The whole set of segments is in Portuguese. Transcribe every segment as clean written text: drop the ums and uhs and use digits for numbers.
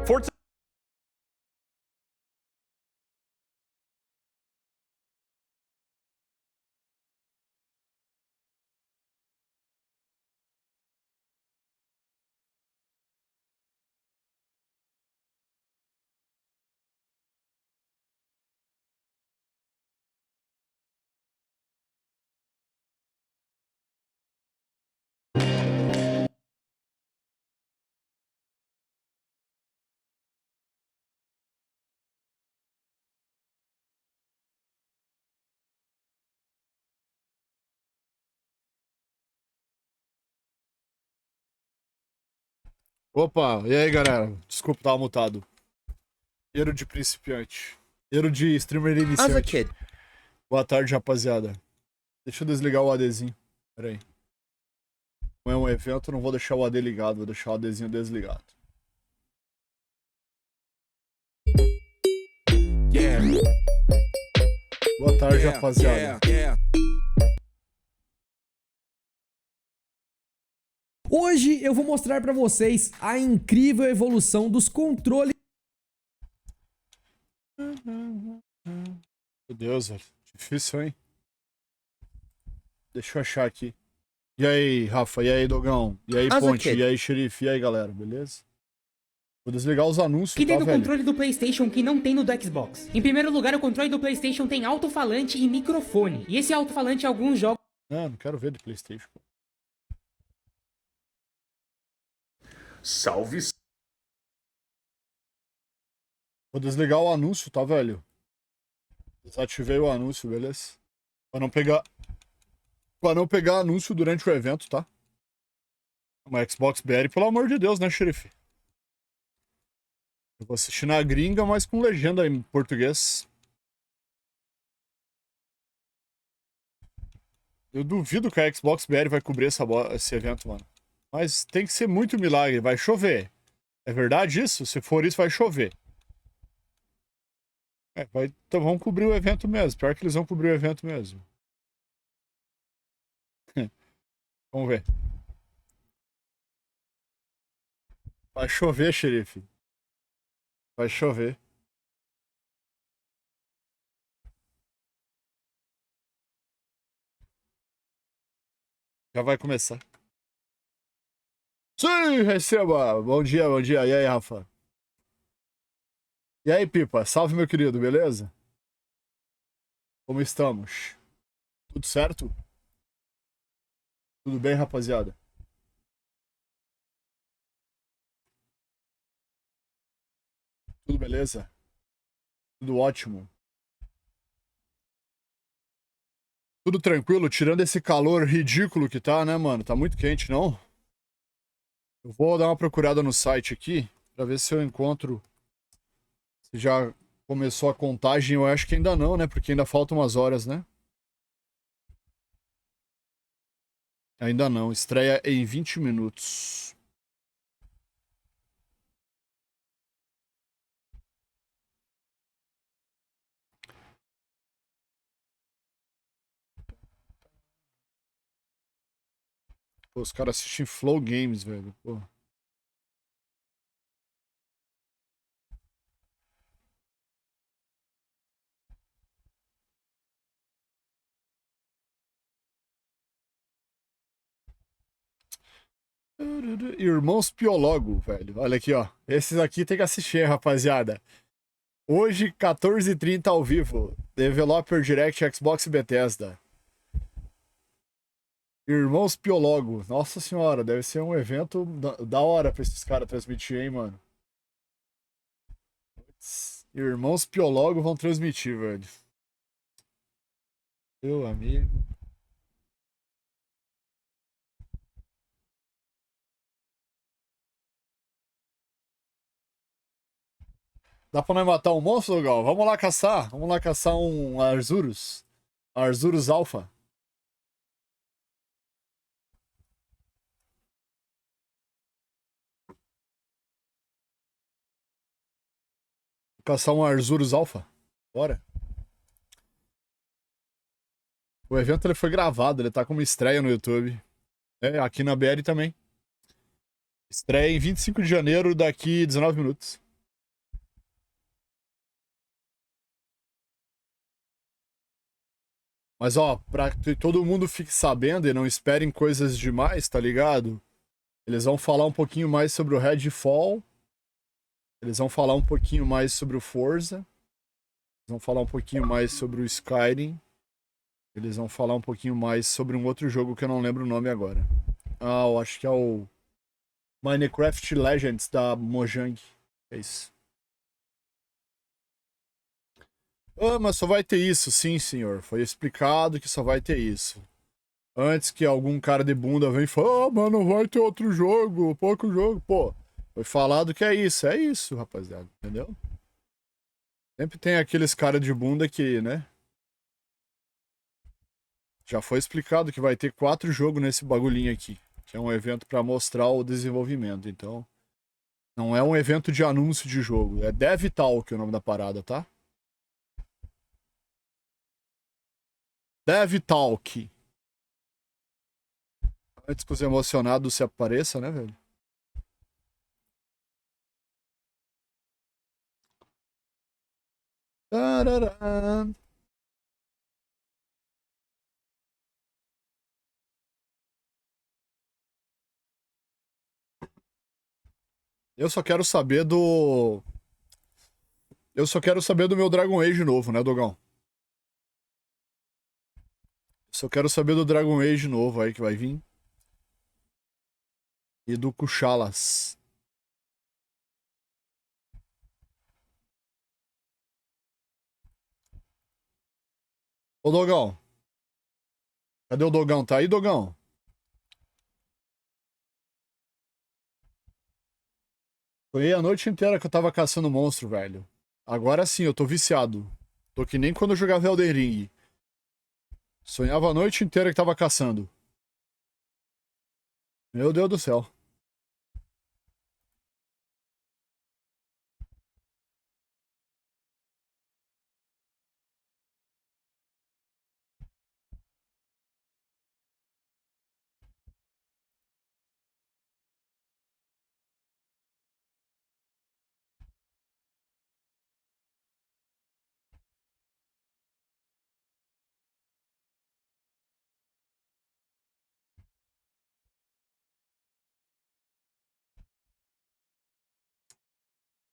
Forza. Opa, e aí galera? Desculpa, tava mutado. Erro de principiante. Erro de streamer iniciante. Boa tarde, rapaziada. Deixa eu desligar o ADzinho. Pera aí. Não é um evento, não vou deixar o AD ligado, vou deixar o ADzinho desligado. Boa tarde, rapaziada. Hoje eu vou mostrar pra vocês a incrível evolução dos controles. Meu Deus, velho. Difícil, hein? Deixa eu achar aqui. E aí, Rafa? E aí, Dogão? E aí, Ponte? E aí, Xerife? E aí, galera? Beleza? Vou desligar os anúncios, Que tem tá, no velho? controle do PlayStation que não tem no do Xbox. Em primeiro lugar, o controle do PlayStation tem alto-falante e microfone. E esse alto-falante, alguns jogos... Não quero ver do PlayStation. Salve. Vou desligar o anúncio, tá, velho? Desativei o anúncio, beleza? Pra não pegar anúncio durante o evento, tá? Uma Xbox BR, pelo amor de Deus, né, xerife? Eu vou assistir na gringa, mas com legenda em português. Eu duvido que a Xbox BR vai cobrir esse evento, mano. Mas tem que ser muito milagre, vai chover. É verdade isso? Se for isso, vai chover. Então vamos cobrir o evento mesmo. Pior que eles vão cobrir o evento mesmo. Vamos ver. Vai chover, xerife. Vai chover. Já vai começar. Sim, receba! Bom dia, bom dia. E aí, Rafa? E aí, Pipa? Salve, meu querido, beleza? Como estamos? Tudo certo? Tudo bem, rapaziada? Tudo beleza? Tudo ótimo? Tudo tranquilo, tirando esse calor ridículo que tá, né, mano? Tá muito quente, não? Eu vou dar uma procurada no site aqui pra ver se eu encontro. Se já começou a contagem. Eu acho que ainda não, né? Porque ainda faltam umas horas, né? Ainda não. Estreia em 20 minutos. Pô, os caras assistem Flow Games, velho. Pô. Irmãos Piologo, velho. Olha aqui, ó. Esses aqui tem que assistir, rapaziada. Hoje, 14h30 ao vivo. Developer Direct Xbox e Bethesda. Irmãos Piologo. Nossa senhora, deve ser um evento da hora pra esses caras transmitir, hein, mano. Irmãos Piologo vão transmitir, velho. Meu amigo. Dá pra nós matar um monstro, Gal? Vamos lá caçar. Vamos lá caçar um Arzurus. Arzurus Alpha. Caçar um Arzurus Alpha. Bora. O evento ele foi gravado, ele tá com uma estreia no YouTube. É, aqui na BR também. Estreia em 25 de janeiro, daqui 19 minutos. Mas ó, pra que todo mundo fique sabendo e não esperem coisas demais, tá ligado? Eles vão falar um pouquinho mais sobre o Redfall. Eles vão falar um pouquinho mais sobre o Forza. Eles vão falar um pouquinho mais sobre o Skyrim. Eles vão falar um pouquinho mais sobre um outro jogo que eu não lembro o nome agora. Ah, eu acho que é o Minecraft Legends da Mojang. É isso. Ah, mas só vai ter isso. Sim, senhor. Foi explicado que só vai ter isso. Antes que algum cara de bunda venha e fale, ah, mano, vai ter outro jogo, pouco jogo. Pô, foi falado que é isso, rapaziada. Entendeu? Sempre tem aqueles caras de bunda que, né? Já foi explicado que vai ter 4 jogos nesse bagulhinho aqui. Que é um evento pra mostrar o desenvolvimento. Então, não é um evento de anúncio de jogo. É Dev Talk o nome da parada, tá? Dev Talk. Antes que os emocionados se apareçam, né, velho? Tarará. Eu só quero saber do... Eu só quero saber do meu Dragon Age novo, né, Dogão? Só quero saber do Dragon Age novo aí que vai vir. E do Kuchalas. Ô, Dogão. Cadê o Dogão? Tá aí, Dogão? Foi a noite inteira que eu tava caçando monstro, velho. Agora sim, eu tô viciado. Tô que nem quando eu jogava Elden Ring. Sonhava a noite inteira que tava caçando. Meu Deus do céu.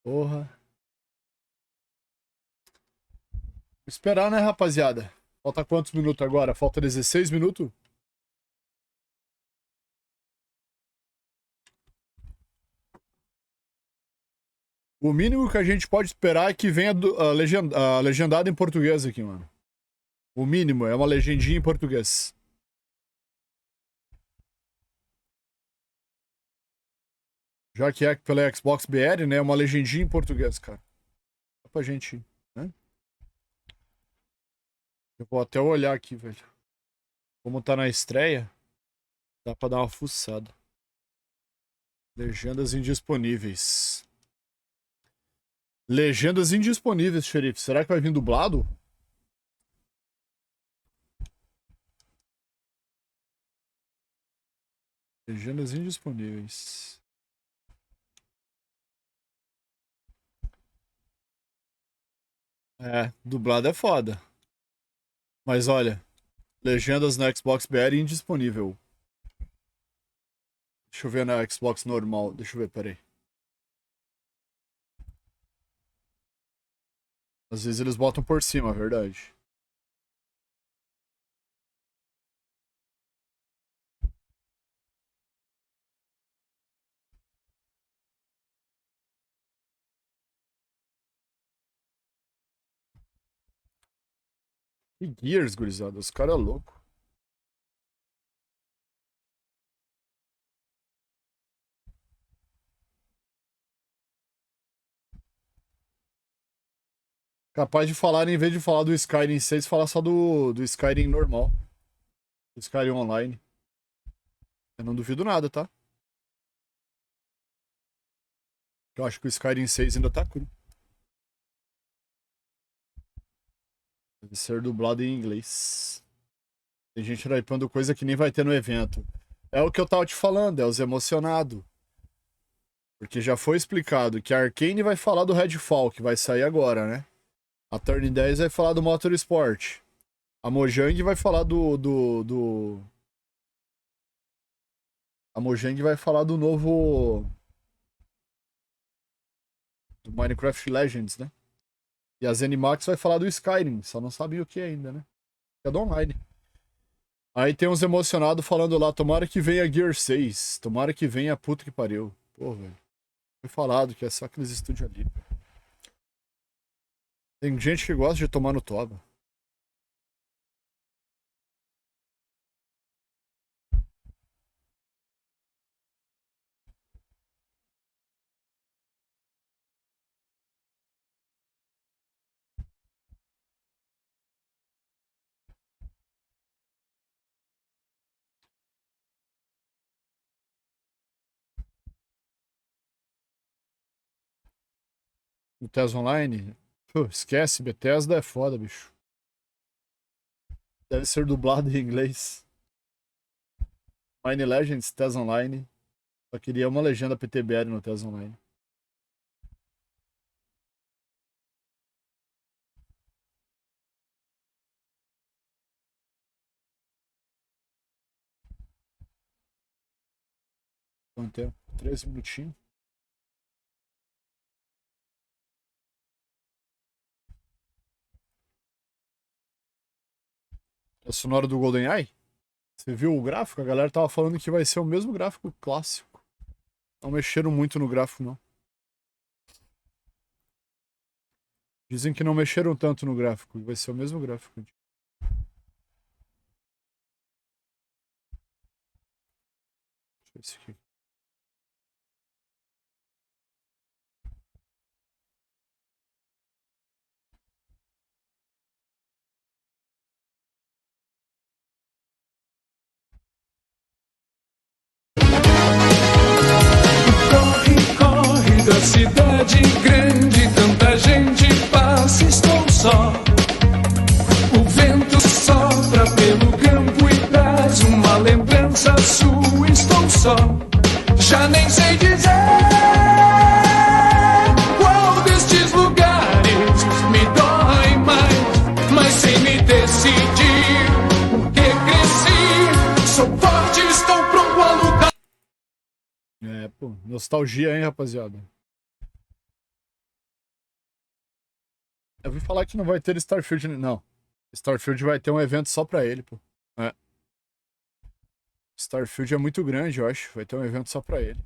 Porra. Esperar, né, rapaziada? Falta quantos minutos agora? Falta 16 minutos? O mínimo que a gente pode esperar é que venha legendado em português aqui, mano. O mínimo é uma legendinha em português. Já que é pela Xbox BR, né? Uma legendinha em português, cara. Dá pra gente, né? Eu vou até olhar aqui, velho. Como tá na estreia, dá pra dar uma fuçada. Legendas indisponíveis. Legendas indisponíveis, xerife. Será que vai vir dublado? Legendas indisponíveis. É, dublado é foda. Mas olha, legendas na Xbox BR indisponível. Deixa eu ver na Xbox normal. Deixa eu ver, peraí. Às vezes eles botam por cima, é verdade. Que Gears, gurizada. Os caras é louco. Capaz de falar, em vez de falar do Skyrim 6, falar só do Skyrim normal. Do Skyrim Online. Eu não duvido nada, tá? Eu acho que o Skyrim 6 ainda tá cru. Deve ser dublado em inglês. Tem gente hypando coisa que nem vai ter no evento. É o que eu tava te falando, é os emocionados. Porque já foi explicado que a Arcane vai falar do Redfall, que vai sair agora, né? A Turn 10 vai falar do Motorsport. A Mojang vai falar A Mojang vai falar do novo... do Minecraft Legends, né? E a Zenimax vai falar do Skyrim, só não sabem o que ainda, né? É do online. Aí tem uns emocionados falando lá, tomara que venha Gear 6, tomara que venha a puta que pariu. Pô, velho. Foi falado que é só aqueles estúdios ali. Tem gente que gosta de tomar no toba. No Bethesda Online, pô, esquece, Bethesda é foda, bicho. Deve ser dublado em inglês. Mine Legends, Bethesda Online. Só queria uma legenda PTBR no Bethesda Online. Quanto tempo? 13 minutinhos. A sonora do GoldenEye? Você viu o gráfico? A galera tava falando que vai ser o mesmo gráfico clássico. Não mexeram muito no gráfico, não. Dizem que não mexeram tanto no gráfico. Vai ser o mesmo gráfico. Deixa eu ver esse aqui. Da cidade grande, tanta gente passa, estou só. O vento sopra pelo campo e traz uma lembrança sua, estou só. Já nem sei dizer qual destes lugares me dói mais, mas sem me decidir, porque cresci, sou forte, estou pronto a lutar. É, pô, nostalgia, hein, rapaziada? Eu ouvi falar que não vai ter Starfield. Não. Starfield vai ter um evento só pra ele, pô. É. Starfield é muito grande, eu acho. Vai ter um evento só pra ele.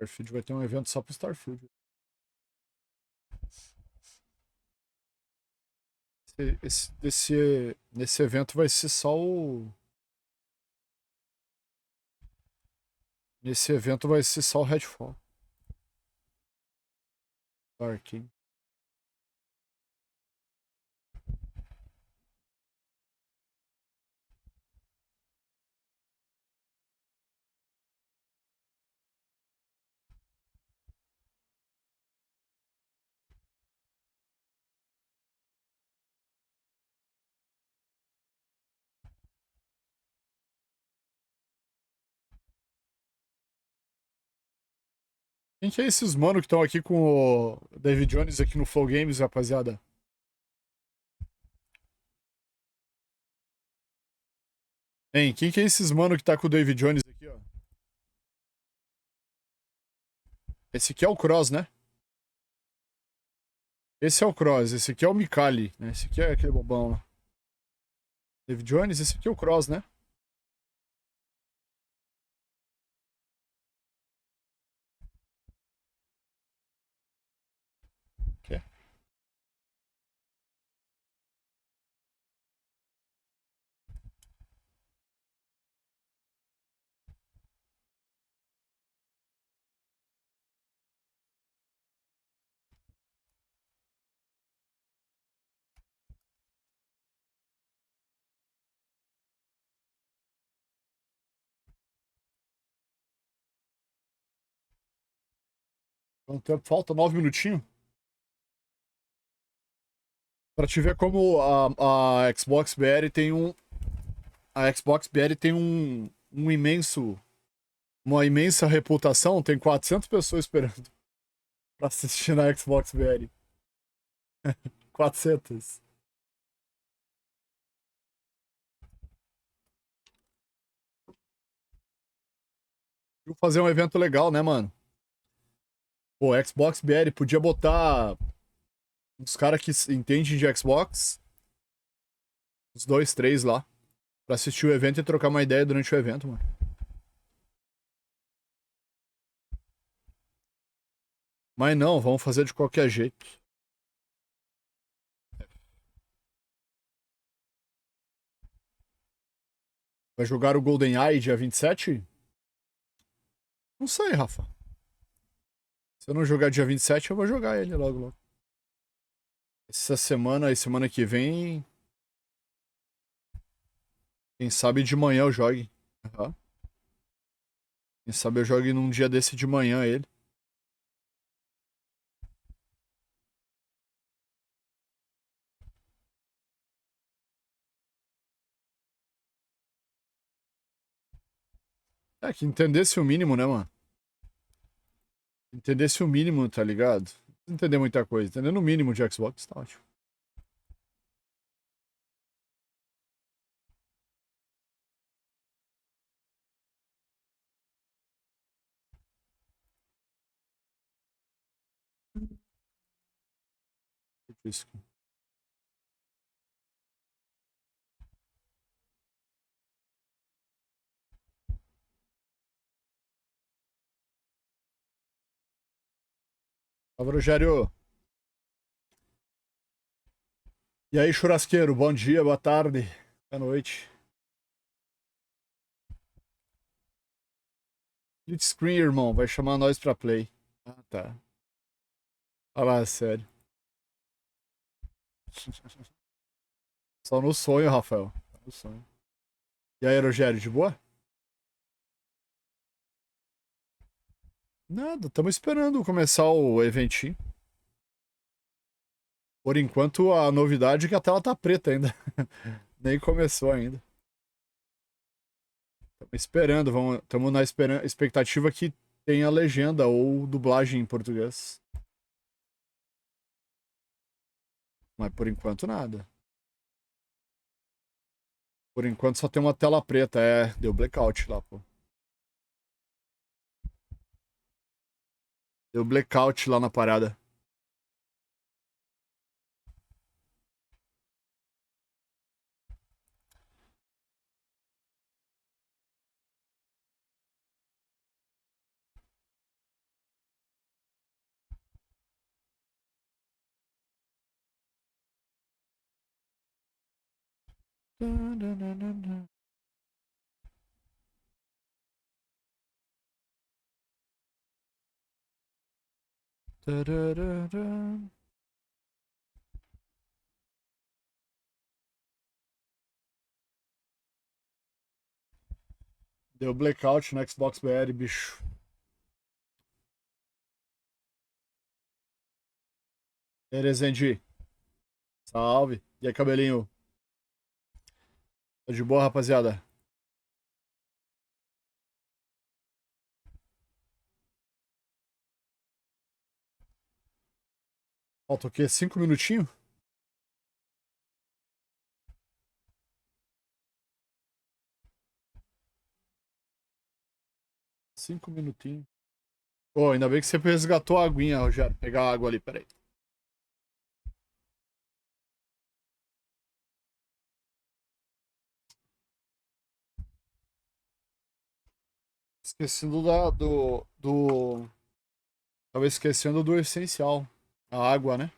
Starfield vai ter um evento só pro Starfield. Nesse evento vai ser só o. Nesse evento vai ser só o Redfall. Aqui. Quem que é esses mano que estão aqui com o David Jones aqui no Flow Games, rapaziada? Hein, quem que é esses mano que tá com o David Jones aqui, ó? Esse aqui é o Cross, né? Esse é o Cross, esse aqui é o Mikali, né? Esse aqui é aquele bobão lá. David Jones, esse aqui é o Cross, né? Aqui. Quanto tempo falta? 9 minutinhos? Pra te ver como a Xbox BR tem um... A Xbox BR tem um imenso... Uma imensa reputação. Tem 400 pessoas esperando pra assistir na Xbox BR. 400. Vou fazer um evento legal, né, mano? Pô, Xbox BR podia botar uns caras que entendem de Xbox, uns 2, 3 lá, pra assistir o evento e trocar uma ideia durante o evento, mano. Mas não, vamos fazer de qualquer jeito. Vai jogar o GoldenEye dia 27? Não sei, Rafa. Se eu não jogar dia 27, eu vou jogar ele logo, logo. Essa semana e semana que vem. Quem sabe de manhã eu jogue. Uhum. Quem sabe eu jogue num dia desse de manhã ele. É, que entendesse o mínimo, né, mano? Entendesse o mínimo, tá ligado? Não precisa entender muita coisa. Entendendo o mínimo de Xbox, tá ótimo. Isso. Fala, Rogério. E aí, churrasqueiro? Bom dia, boa tarde, boa noite. Split screen, irmão. Vai chamar nós pra play. Ah, tá. Olha lá, sério. Só no sonho, Rafael. Só no sonho. E aí, Rogério, de boa? Nada, estamos esperando começar o eventinho. Por enquanto, a novidade é que a tela tá preta ainda. Nem começou ainda. Estamos esperando, estamos na expectativa que tenha legenda ou dublagem em português. Mas por enquanto nada. Por enquanto só tem uma tela preta, deu blackout lá, pô. Deu blackout lá na parada. Tararara. Deu blackout no Xbox BR, bicho. E aí, Rezendi. Salve. E aí, cabelinho? Tá de boa, rapaziada? Falta o quê? 5 minutinhos? Cinco minutinhos. Pô, ainda bem que você resgatou a aguinha, Rogério. Pegar a água ali, peraí. Esquecendo Tava esquecendo do essencial. A água, né?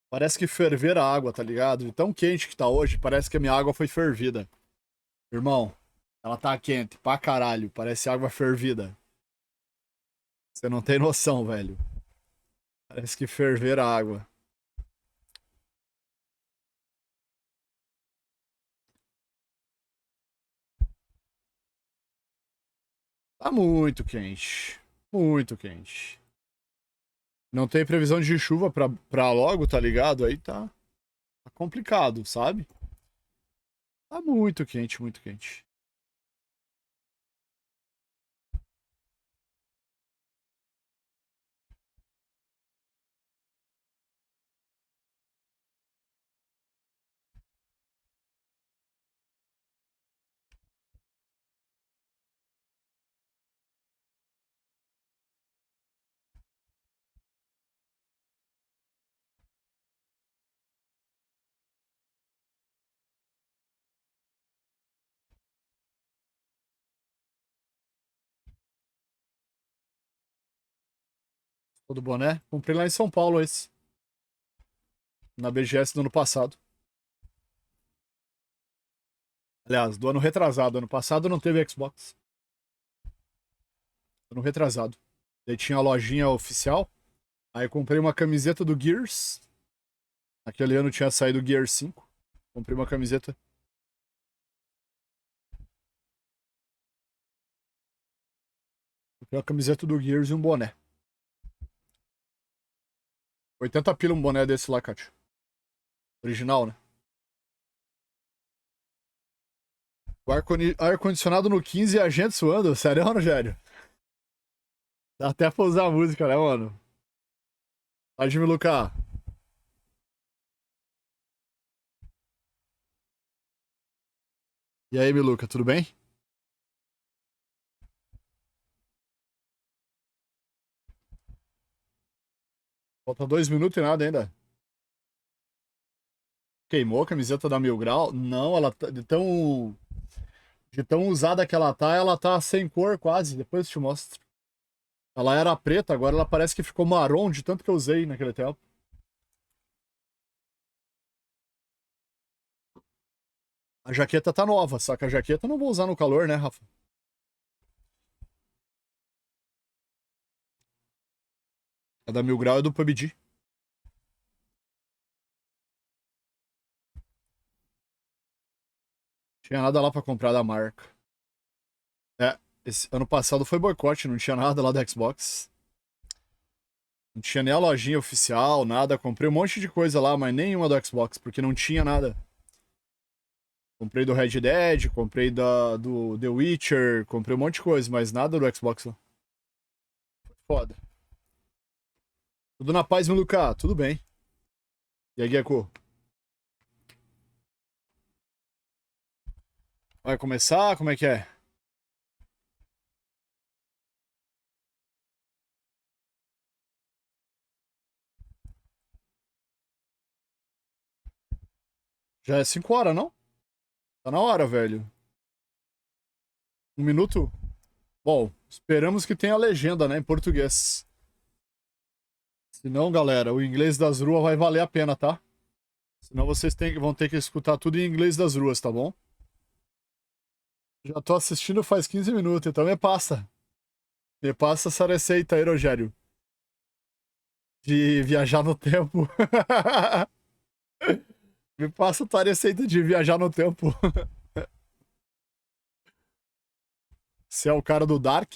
Parece que ferver a água, tá ligado? De tão quente que tá hoje, parece que a minha água foi fervida. Irmão, ela tá quente pra caralho. Parece água fervida. Você não tem noção, velho. Parece que ferver a água. Tá muito quente. Muito quente. Não tem previsão de chuva pra logo, tá ligado? Aí tá complicado, sabe? Tá muito quente, muito quente. Todo boné? Comprei lá em São Paulo esse. Na BGS do ano passado. Aliás, do ano retrasado. Ano passado não teve Xbox. Ano retrasado. Daí tinha a lojinha oficial. Aí comprei uma camiseta do Gears. Naquele ano tinha saído o Gears 5. Comprei uma camiseta. Comprei uma camiseta do Gears e um boné. 80 pila um boné desse lá, Kátia. Original, né? O ar-condicionado no 15 e a gente suando. Sério, Rogério? Dá até pra usar a música, né, mano? Pode me Lucar. E aí, Miluca, tudo bem? Falta 2 minutos e nada ainda. Queimou a camiseta da Mil Grau? Não, ela tá de tão usada que ela tá sem cor quase. Depois eu te mostro. Ela era preta, agora ela parece que ficou marrom de tanto que eu usei naquele tempo. A jaqueta tá nova, só que a jaqueta eu não vou usar no calor, né, Rafa? A da Mil Grau é do PUBG. Tinha nada lá pra comprar da marca. É, esse ano passado foi boicote, não tinha nada lá da Xbox. Não tinha nem a lojinha oficial, nada. Comprei um monte de coisa lá, mas nenhuma do Xbox, porque não tinha nada. Comprei do Red Dead, comprei do The Witcher, comprei um monte de coisa, mas nada do Xbox lá. Foda. Tudo na paz, meu Lucas? Tudo bem. E aí, Gecko? Vai começar? Como é que é? Já é 5 horas, não? Tá na hora, velho. 1 minuto? Bom, esperamos que tenha legenda, né, em português. Senão, galera, o inglês das ruas vai valer a pena, tá? Senão vocês vão ter que escutar tudo em inglês das ruas, tá bom? Já tô assistindo faz 15 minutos, então me passa. Me passa essa receita aí, Rogério. De viajar no tempo. Me passa a tua receita de viajar no tempo. Você é o cara do Dark?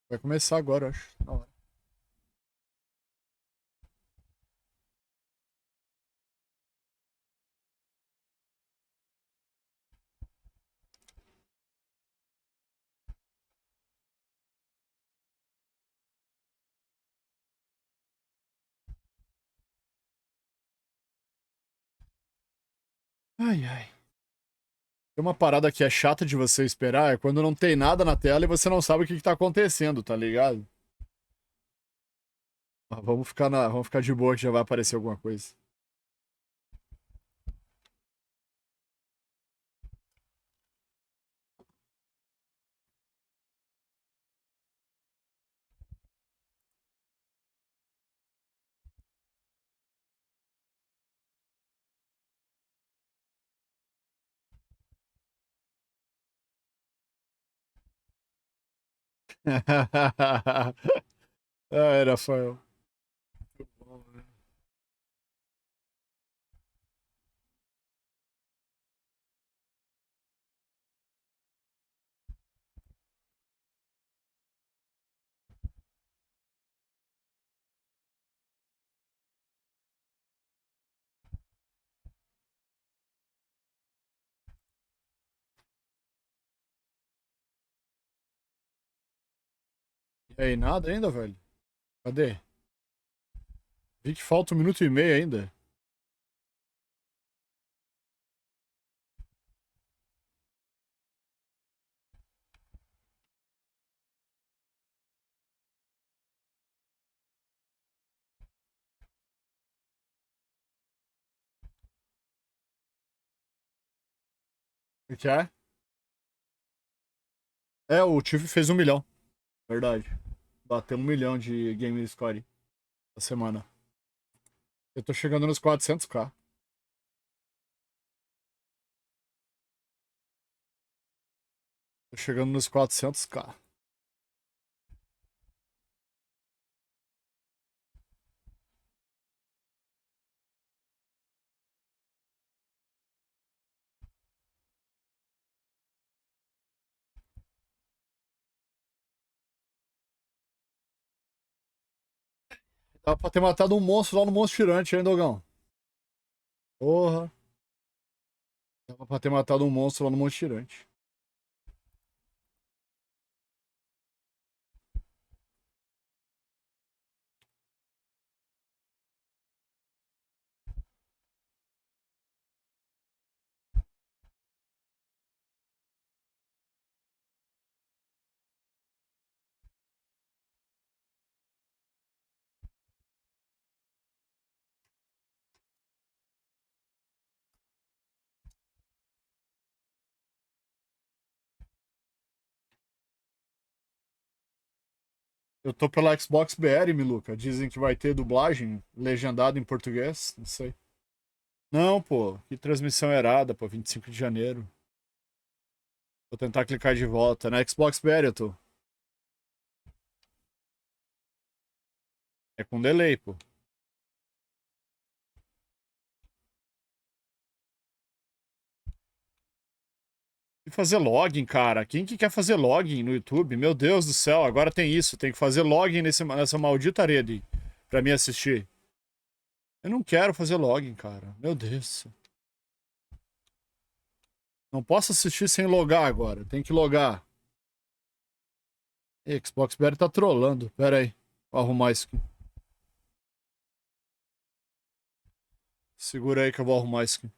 Vai começar agora, eu acho. Na hora. Ai, ai. Tem uma parada que é chata de você esperar, é quando não tem nada na tela e você não sabe o que tá acontecendo, tá ligado? Vamos ficar de boa que já vai aparecer alguma coisa. Ai, Rafael. E aí, nada ainda, velho? Cadê? Vi que falta 1 minuto e meio ainda. O que é? É, o Tiff fez 1 milhão. Verdade. Bateu 1 milhão de game score essa semana. Eu tô chegando nos 400k. Tô chegando nos 400k. Dá pra ter matado um monstro lá no monstro tirante, hein, Dogão? Porra. Dá pra ter matado um monstro lá no monstro tirante. Eu tô pela Xbox BR, Miluca. Dizem que vai ter dublagem legendado em português. Não sei. Não, pô. Que transmissão errada, pô. 25 de janeiro. Vou tentar clicar de volta. Na Xbox BR eu tô. É com delay, pô. E fazer login, cara. Quem que quer fazer login no YouTube? Meu Deus do céu, agora tem isso. Tem que fazer login nessa maldita rede pra me assistir. Eu não quero fazer login, cara. Meu Deus. Não posso assistir sem logar agora. Tem que logar. Xbox BR tá trollando. Pera aí. Vou arrumar isso aqui. Segura aí que eu vou arrumar isso aqui.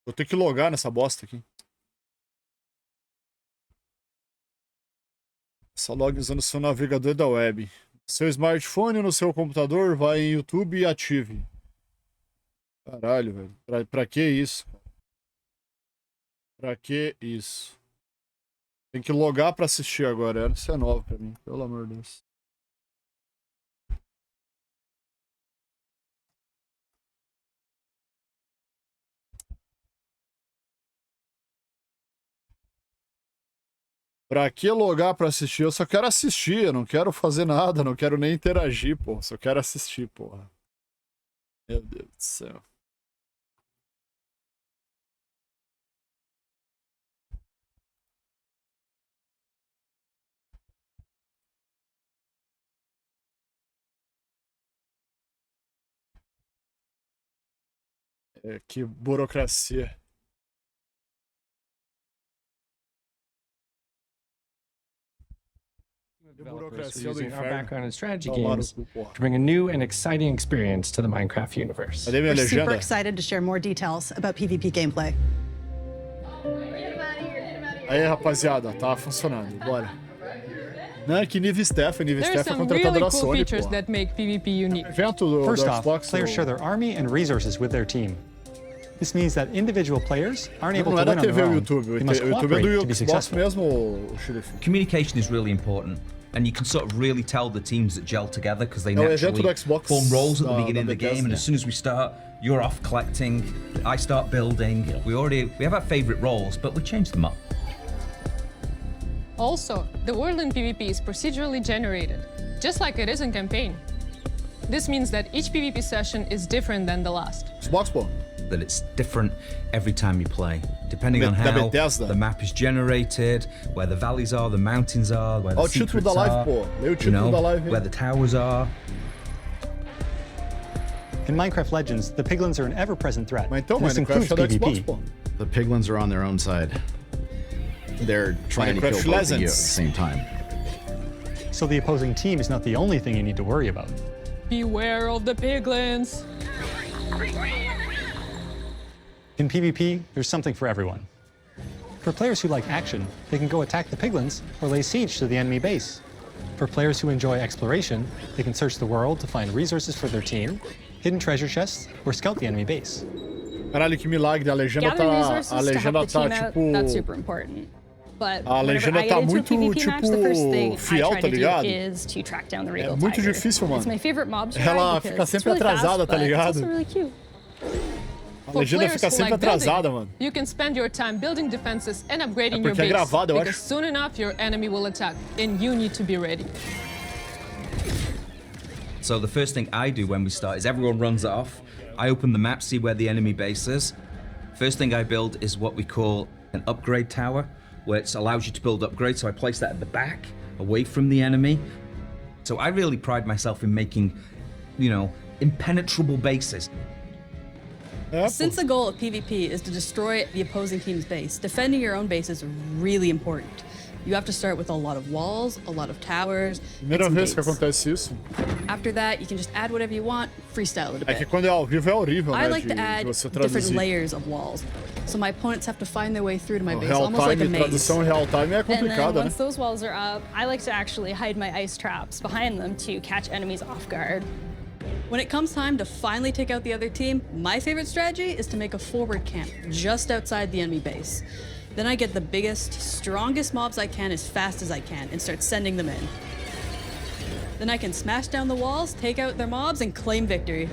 Vou ter que logar nessa bosta aqui. Só log usando seu navegador da web. Seu smartphone no seu computador, vai em YouTube e ative. Caralho, velho. Pra que isso? Pra que isso? Tem que logar pra assistir agora. Isso é novo pra mim, pelo amor de Deus. Pra que logar pra assistir? Eu só quero assistir, eu não quero fazer nada, não quero nem interagir, pô. Só quero assistir, porra. Meu Deus do céu. É, que burocracia. Developers who are using our background in strategy games to bring a new and exciting experience to the Minecraft universe. We're super excited to share more details about PvP gameplay. Aí, rapaziada, tá funcionando. Bora. Não, que nível Steph, nível Steph é contratador da Sony, pô. That make PvP unique. Evento do First off, Xbox, players share their army and resources with their team. This means that individual players aren't able to win on their own. They must cooperate to be successful. Communication is really important. And you can sort of really tell the teams that gel together because they naturally form roles at the beginning of the game, and as soon as we start, you're off collecting, I start building. We have our favorite roles, but we change them up. Also, the world in PvP is procedurally generated, just like it is in campaign. This means that each PvP session is different than the last. Xbox, pô. That it's different every time you play, depending on how the map is generated, where the valleys are, the mountains are, where the secrets are, where the towers are. In Minecraft Legends, the piglins are an ever-present threat. This includes PvP. The piglins are on their own side. They're trying to kill both of you at the same time. So the opposing team is not the only thing you need to worry about. Beware of the piglins. In PvP, there's something for everyone. For players who like action, they can go attack the piglins or lay siege to the enemy base. For players who enjoy exploration, they can search the world to find resources for their team, hidden treasure chests, or scout the enemy base. Caralho, que milagre, a legenda tá tipo... That's super important. But a legenda tá muito, tipo, fiel, tá ligado? É muito difícil, mano. Ela fica sempre atrasada, tá ligado? A legenda fica sempre atrasada, mano. You can spend your time building defenses and upgrading your base. Gravado, because soon enough your enemy will attack, and you need to be ready. So the first thing I do when we start is everyone runs off. I open the map, see where the enemy base is. First thing I build is what we call an upgrade tower, where it allows you to build upgrades. So I place that at the back, away from the enemy. So I really pride myself in making, you know, impenetrable bases. Since the goal of PvP is to destroy the opposing team's base, defending your own base is really important. You have to start with a lot of walls, a lot of towers. Primeira vez que acontece isso. After that, you can just add whatever you want, freestyle it a bit. É que quando é ao vivo é horrível, né? I like to add different layers of walls, so my opponents have to find their way through to my base, almost like a maze. Tradução real time é complicada, né? Once those walls are up, I like to actually hide my ice traps behind them to catch enemies off guard. When it comes time to finally take out the other team, my favorite strategy is to make a forward camp just outside the enemy base. Then I get the biggest, strongest mobs I can as fast as I can and start sending them in. Then I can smash down the walls, take out their mobs, and claim victory.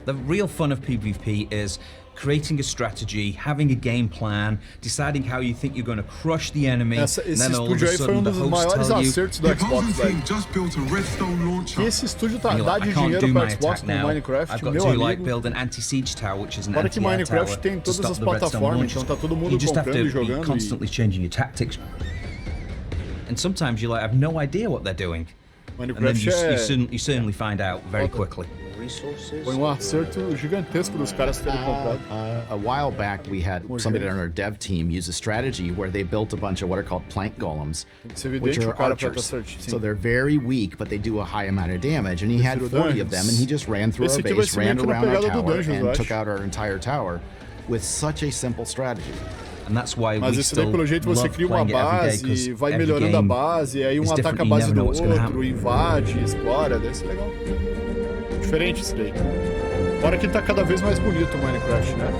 The real fun of PvP is creating a strategy, having a game plan, deciding how you think you're going to crush the enemy, and then all of a sudden the hosts tell you, do Xbox, esse estúdio tá dá de dinheiro para Xbox no Minecraft, I've got to like build an anti-siege tower, which is an anti-air tower, tem to todas stop as the redstone launch. então tá todo mundo You just have comprando e to be jogando. constantly changing your tactics, and sometimes you like have no idea what they're doing, and then you certainly find out very quickly. Foi acerto gigantesco dos caras terem comprado. A while back, we had somebody on our dev team use a strategy where they built a bunch of what are called plank golems, which are archers. So they're very weak, but they do a high amount of damage. And he had 40 of them, and he just ran through our base, ran around our tower, and took out our entire tower with such a simple strategy. And that's why Mas esse daí, pelo jeito, você cria uma base e vai melhorando a base, e aí um ataca a base do outro, invade, explora, deve ser legal. Diferente isso daí. Fora que tá cada vez mais bonito o Minecraft, né?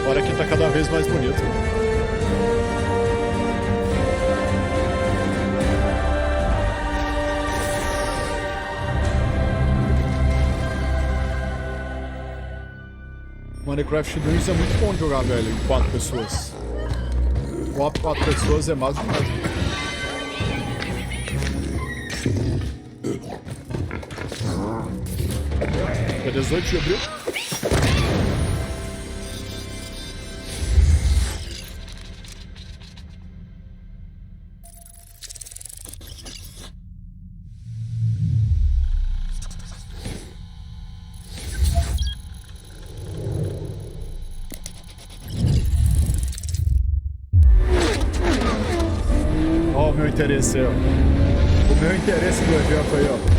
Fora que tá cada vez mais bonito. Minecraft Dreams é muito bom de jogar, velho, em 4 pessoas. Co-op 4 pessoas é mais do que é 18 de abril. Ó, o meu interesse aí, ó. O meu interesse do evento aí, ó.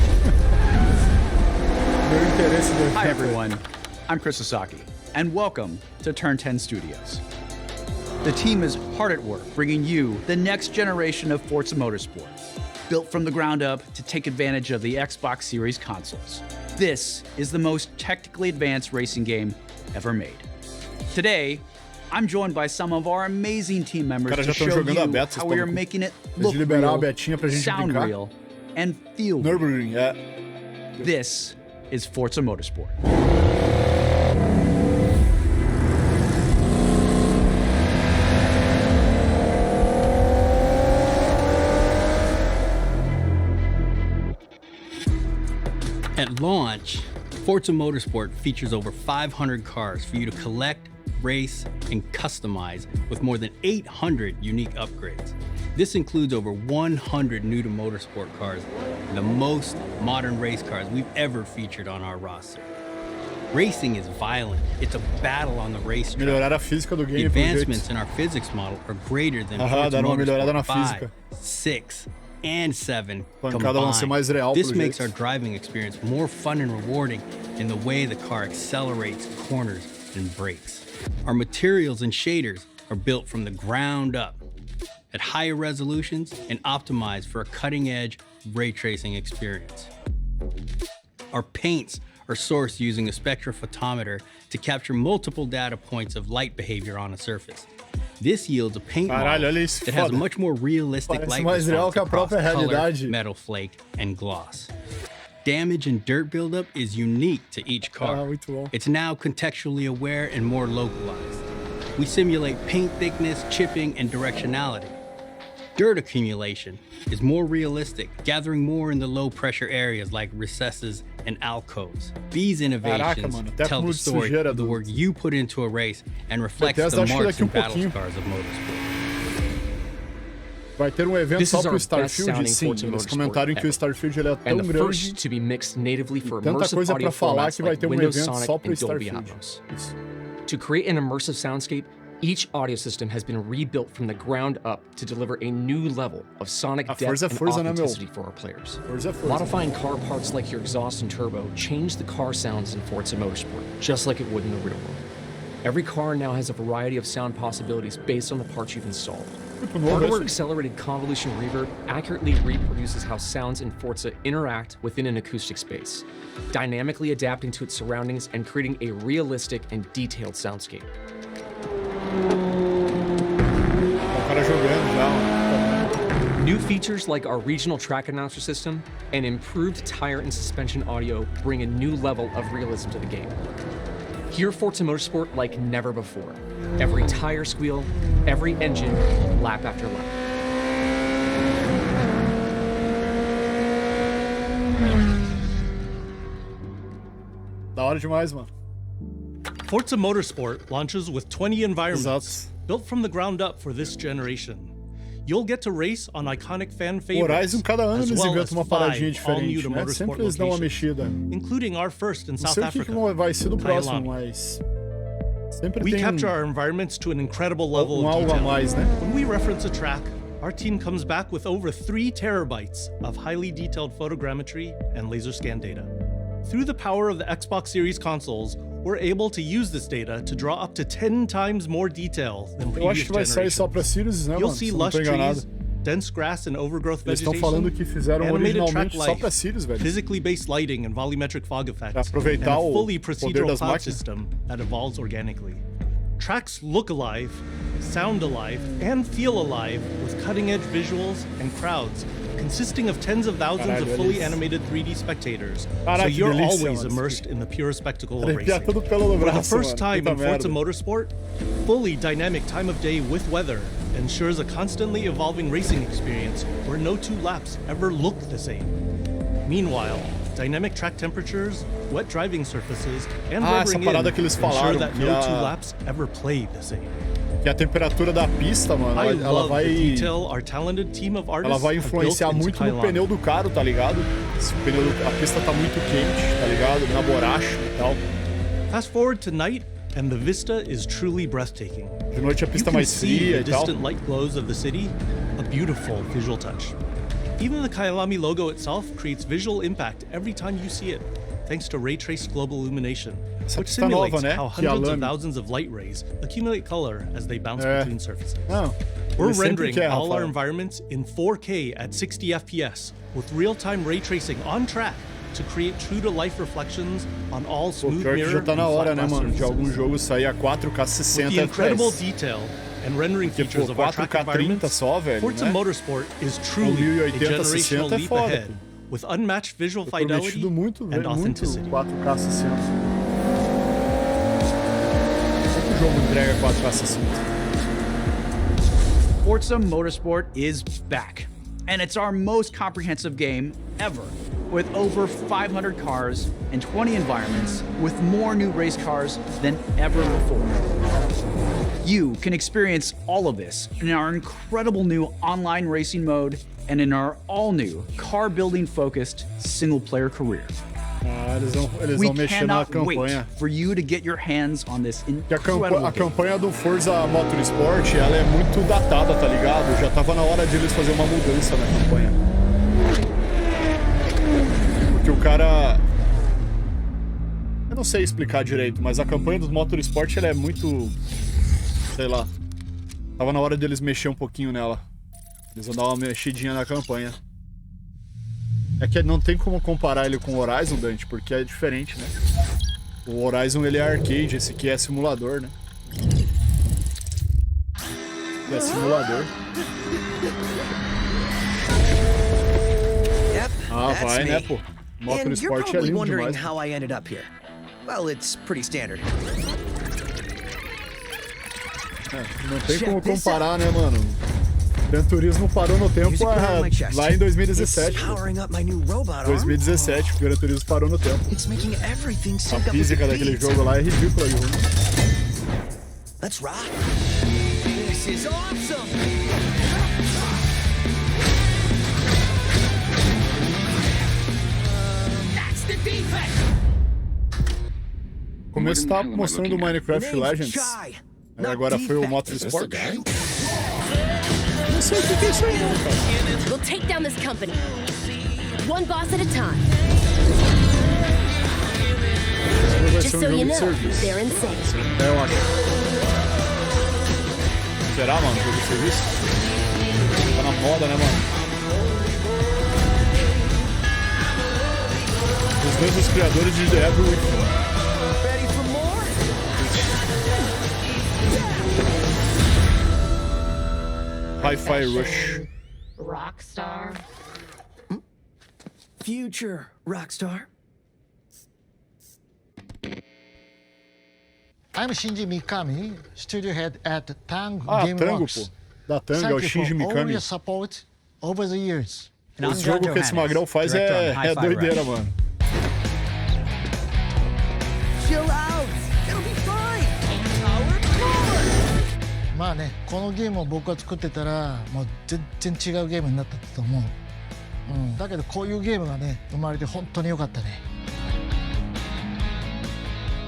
Hi everyone, I'm Chris Sasaki, and welcome to Turn 10 Studios. The team is hard at work bringing you the next generation of Forza Motorsport, built from the ground up to take advantage of the Xbox Series consoles. This is the most technically advanced racing game ever made. Today, I'm joined by some of our amazing team members to show you how we are making it look real, sound real, and feel real. This is Forza Motorsport. At launch, Forza Motorsport features over 500 cars for you to collect, race, and customize with more than 800 unique upgrades. This includes over 100 new to motorsport cars, the most modern race cars we've ever featured on our roster. Racing is violent. It's a battle on the racetrack. Melhorar a física do game. The advancements in our physics model are greater than Forza Motorsport 5, 6, and 7 combined. This makes our driving experience more fun and rewarding in the way the car accelerates, corners, and brakes. Our materials and shaders are built from the ground up at higher resolutions and optimized for a cutting-edge ray tracing experience. Our paints are sourced using a spectrophotometer to capture multiple data points of light behavior on a surface. This yields a paint model that has a much more realistic light response across color, metal flake, and gloss. Damage and dirt buildup is unique to each car. It's now contextually aware and more localized. We simulate paint thickness, chipping, and directionality. Dirt accumulation is more realistic, gathering more in the low-pressure areas like recesses and alcoves. These innovations tell the story of the work you put into a race and reflects the marks and battle scars of motorsport. Vai ter evento só pro Starfield, sim. Eles comentaram que o Starfield ele é tão grande, tanta coisa pra falar que vai ter evento só pro Starfield. To create an immersive soundscape, each audio system has been rebuilt from the ground up to deliver a new level of sonic depth and authenticity for our players. Modifying car parts like your exhaust and turbo change the car sounds in Forza Motorsport, just like it would in the real world. Every car now has a variety of sound possibilities based on the parts you've installed. Hardware accelerated convolution reverb accurately reproduces how sounds in Forza interact within an acoustic space, dynamically adapting to its surroundings and creating a realistic and detailed soundscape. New features like our regional track announcer system and improved tire and suspension audio bring a new level of realism to the game. Hear Forza Motorsport like never before. Every tire squeal, every engine, lap after lap. Da hora demais, mano. Forza Motorsport launches with 20 environments built from the ground up for this generation. You'll get to race on iconic fan favorites, Horizon cada ano eles inventam uma paradinha diferente, né? Sempre eles dão uma mexida. Including our first in South Africa. Não sei o que vai ser do próximo, mas sempre we tem capture our environments to an incredible level of algo a mais, né? When we reference a track, our team comes back with over 3 terabytes of highly detailed photogrammetry and laser scan data. Through the power of the Xbox Series consoles, we're able to use this data to draw up to 10 times more detail than previous generations. You'll see lush trees, dense grass and overgrowth vegetation, animated track life, physically based lighting and volumetric fog effects, and a fully procedural cloud system that evolves organically. tracks look alive, sound alive, and feel alive with cutting-edge visuals and crowds consisting of tens of thousands of fully animated 3D spectators, so you're always immersed in the pure spectacle of racing. For the first time in Forza Motorsport, fully dynamic time of day with weather ensures a constantly evolving racing experience where no two laps ever look the same. Meanwhile, dynamic track temperatures, wet driving surfaces, and rubbering in ensure that no two laps ever play the same. Que a temperatura da pista, mano, ela vai influenciar muito no pneu do carro, tá ligado? Se a pista tá muito quente, tá ligado? Na borracha e tal. Fast forward to night, and the vista is truly breathtaking. De noite a pista mais fria e tal. Distant light glows of the city, a beautiful visual touch. Even the Kyalami logo itself creates visual impact every time you see it, thanks to ray-traced global illumination, which simulates how hundreds of thousands of light rays accumulate color as they bounce between surfaces. We're rendering all our environments in 4K at 60 FPS with real-time ray tracing on track to create true-to-life reflections on all smooth mirror já tá na hora, né, mano, de algum jogo sair a 4K 60 FPS. Incredible detail and rendering features of our track environments, só, velho, Forza Motorsport is truly a generational leap ahead with unmatched visual fidelity and authenticity. 4K 60. O jogo entrega 4K 60. Forza Motorsport is back, and it's our most comprehensive game ever, with over 500 cars and 20 environments, with more new race cars than ever before. You can experience all of this in our incredible new online racing mode and in our all-new car-building focused single-player career. Eles vão mexer na campanha. For you to get your hands on this incredible a campanha do Forza Motorsport, ela é muito datada, tá ligado? Já tava na hora de eles fazer uma mudança na campanha. Porque o cara... Eu não sei explicar direito, mas a campanha do Motorsport, ela é muito... Sei lá. Tava na hora de eles mexer um pouquinho nela. Eles vão dar uma mexidinha na campanha. É que não tem como comparar ele com o Horizon, Dante, porque é diferente, né? O Horizon, ele é arcade, esse aqui é simulador, né? É simulador. Ah, vai, né, pô? Motorsport é lindo demais. Não tem como comparar, né, mano? Gran Turismo parou no tempo lá em 2017. 2017, o Gran Turismo parou no tempo. A física daquele jogo lá é ridícula. Let's rock. This is awesome. That's the defect. O começo tá mostrando o Minecraft Legends. Agora foi o Motorsport. We'll take down this company, one boss at a time. Just so you know, they're insane. Eu acho. Será, mano? Jogo de serviço? Tá na moda, né, mano? Os mesmos criadores de The Evento. Hi-Fi Rush. Rockstar. Future Rockstar. I'm Shinji Mikami, studio head at Tango Tango, pô. Da Tango, é o Shinji Mikami. Your support over the years. O jogo que esse magrão faz é doideira, mano. Chill out. It'll be fine. まあね、このゲームを僕が作ってたらもう全然違うゲームになったと思う。だけどこういうゲームがね生まれて本当に良かったね。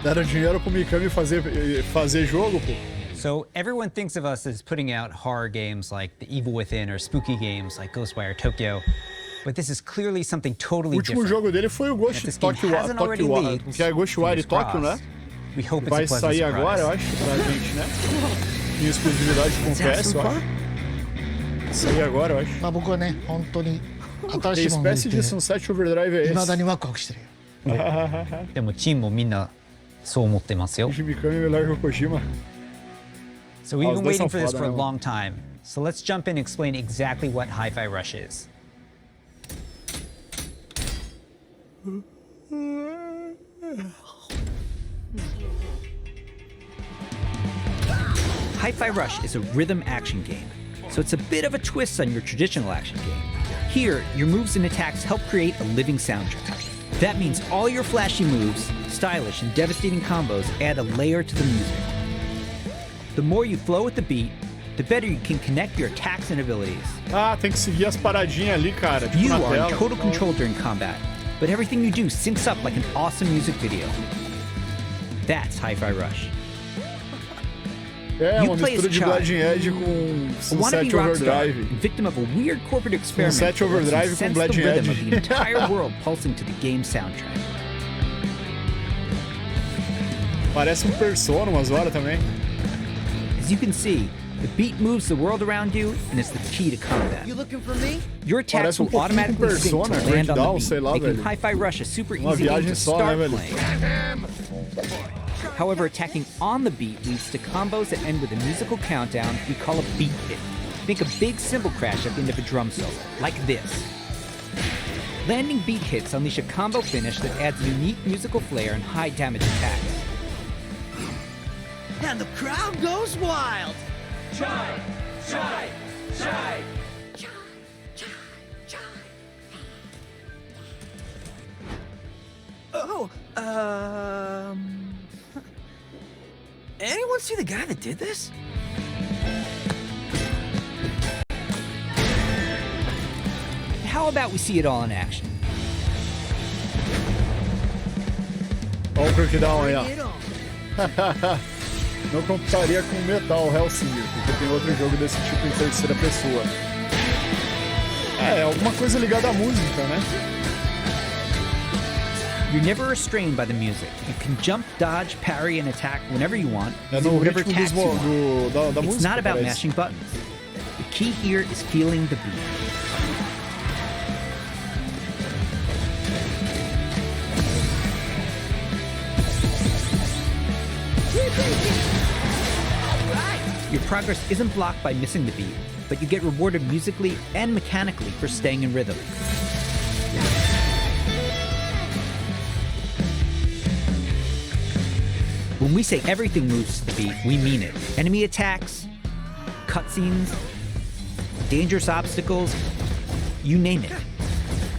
Deram dinheiro pro Mikami fazer jogo, pô. So everyone thinks of us as putting out horror games like The Evil Within or spooky games like Ghostwire Tokyo. But this is clearly something totally different. O último jogo dele foi o Ghostwire Tokyo, que é Ghostwire Tokyo, né? Vai sair agora, eu acho, pra gente, né? Em exclusividade com o PS, eu acho. Vai sair agora, eu acho. Mas僕はね、本当に新しいものを見て、Que espécie de Sunset Overdrive é esse? 未だにワクワクしてるよ。でもチームもみんなそう思ってますよ。Shinji Mikami melhor que o Kojima. So we've been waiting for this for a long time. So let's jump in and explain exactly what Hi-Fi Rush is. Hi-Fi Rush is a rhythm action game, so it's a bit of a twist on your traditional action game. Here, your moves and attacks help create a living soundtrack. That means all your flashy moves, stylish and devastating combos add a layer to the music. The more you flow with the beat, the better you can connect your attacks and abilities. Ah, tem que seguir as paradinhas ali, cara. Tipo you are in total control during combat, but everything you do syncs up like an awesome music video. That's Hi-Fi Rush. É, uma mistura de Bleeding Edge com Sunset Overdrive. Victim of a weird corporate experiment. Sunset Overdrive com Bleeding Edge. Of the entire world pulsing to the game soundtrack. Parece Persona umas horas também. As you can see, the beat moves the world around you, and it's the key to combat. You looking for me? Your attacks will automatically sync to land on the beat, making Hi-Fi Rush a super easy game to start playing. However, attacking on the beat leads to combos that end with a musical countdown we call a beat hit. Think a big cymbal crash at the end of a drum solo, like this. Landing beat hits unleash a combo finish that adds unique musical flair and high damage attacks. And the crowd goes wild! Chai! Chai! Chai! Oh, anyone see the guy that did this? How about we see it all in action? Olha o Crackdown aí, ó. Não computaria com Metal Hellsinger, porque tem outro jogo desse tipo em terceira pessoa. É, alguma coisa ligada à música, né? You're never restrained by the music. You can jump, dodge, parry, and attack whenever you want. É no ritmo da música. It's not about mashing buttons. The key here is feeling the beat. Your progress isn't blocked by missing the beat, but you get rewarded musically and mechanically for staying in rhythm. When we say everything moves to the beat, we mean it. Enemy attacks, cutscenes, dangerous obstacles, you name it.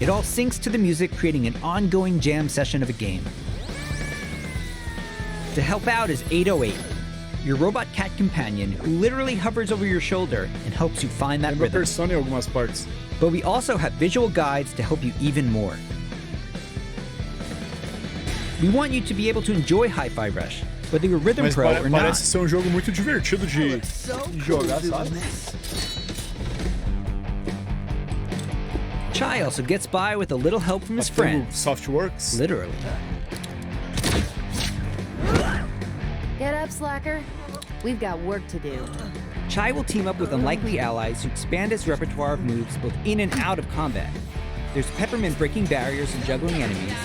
It all syncs to the music, creating an ongoing jam session of a game. To help out is 808, your robot cat companion who literally hovers over your shoulder and helps you find that rhythm. Persona em algumas partes. But we also have visual guides to help you even more. We want you to be able to enjoy Hi-Fi Rush, whether you're Rhythm Pro or not. Parece ser jogo muito divertido de jogar, sabe? Chai also gets by with a little help from his friends. Softworks. Literally. Get up, slacker. We've got work to do. Chai will team up with unlikely allies to expand his repertoire of moves both in and out of combat. There's Peppermint breaking barriers and juggling enemies,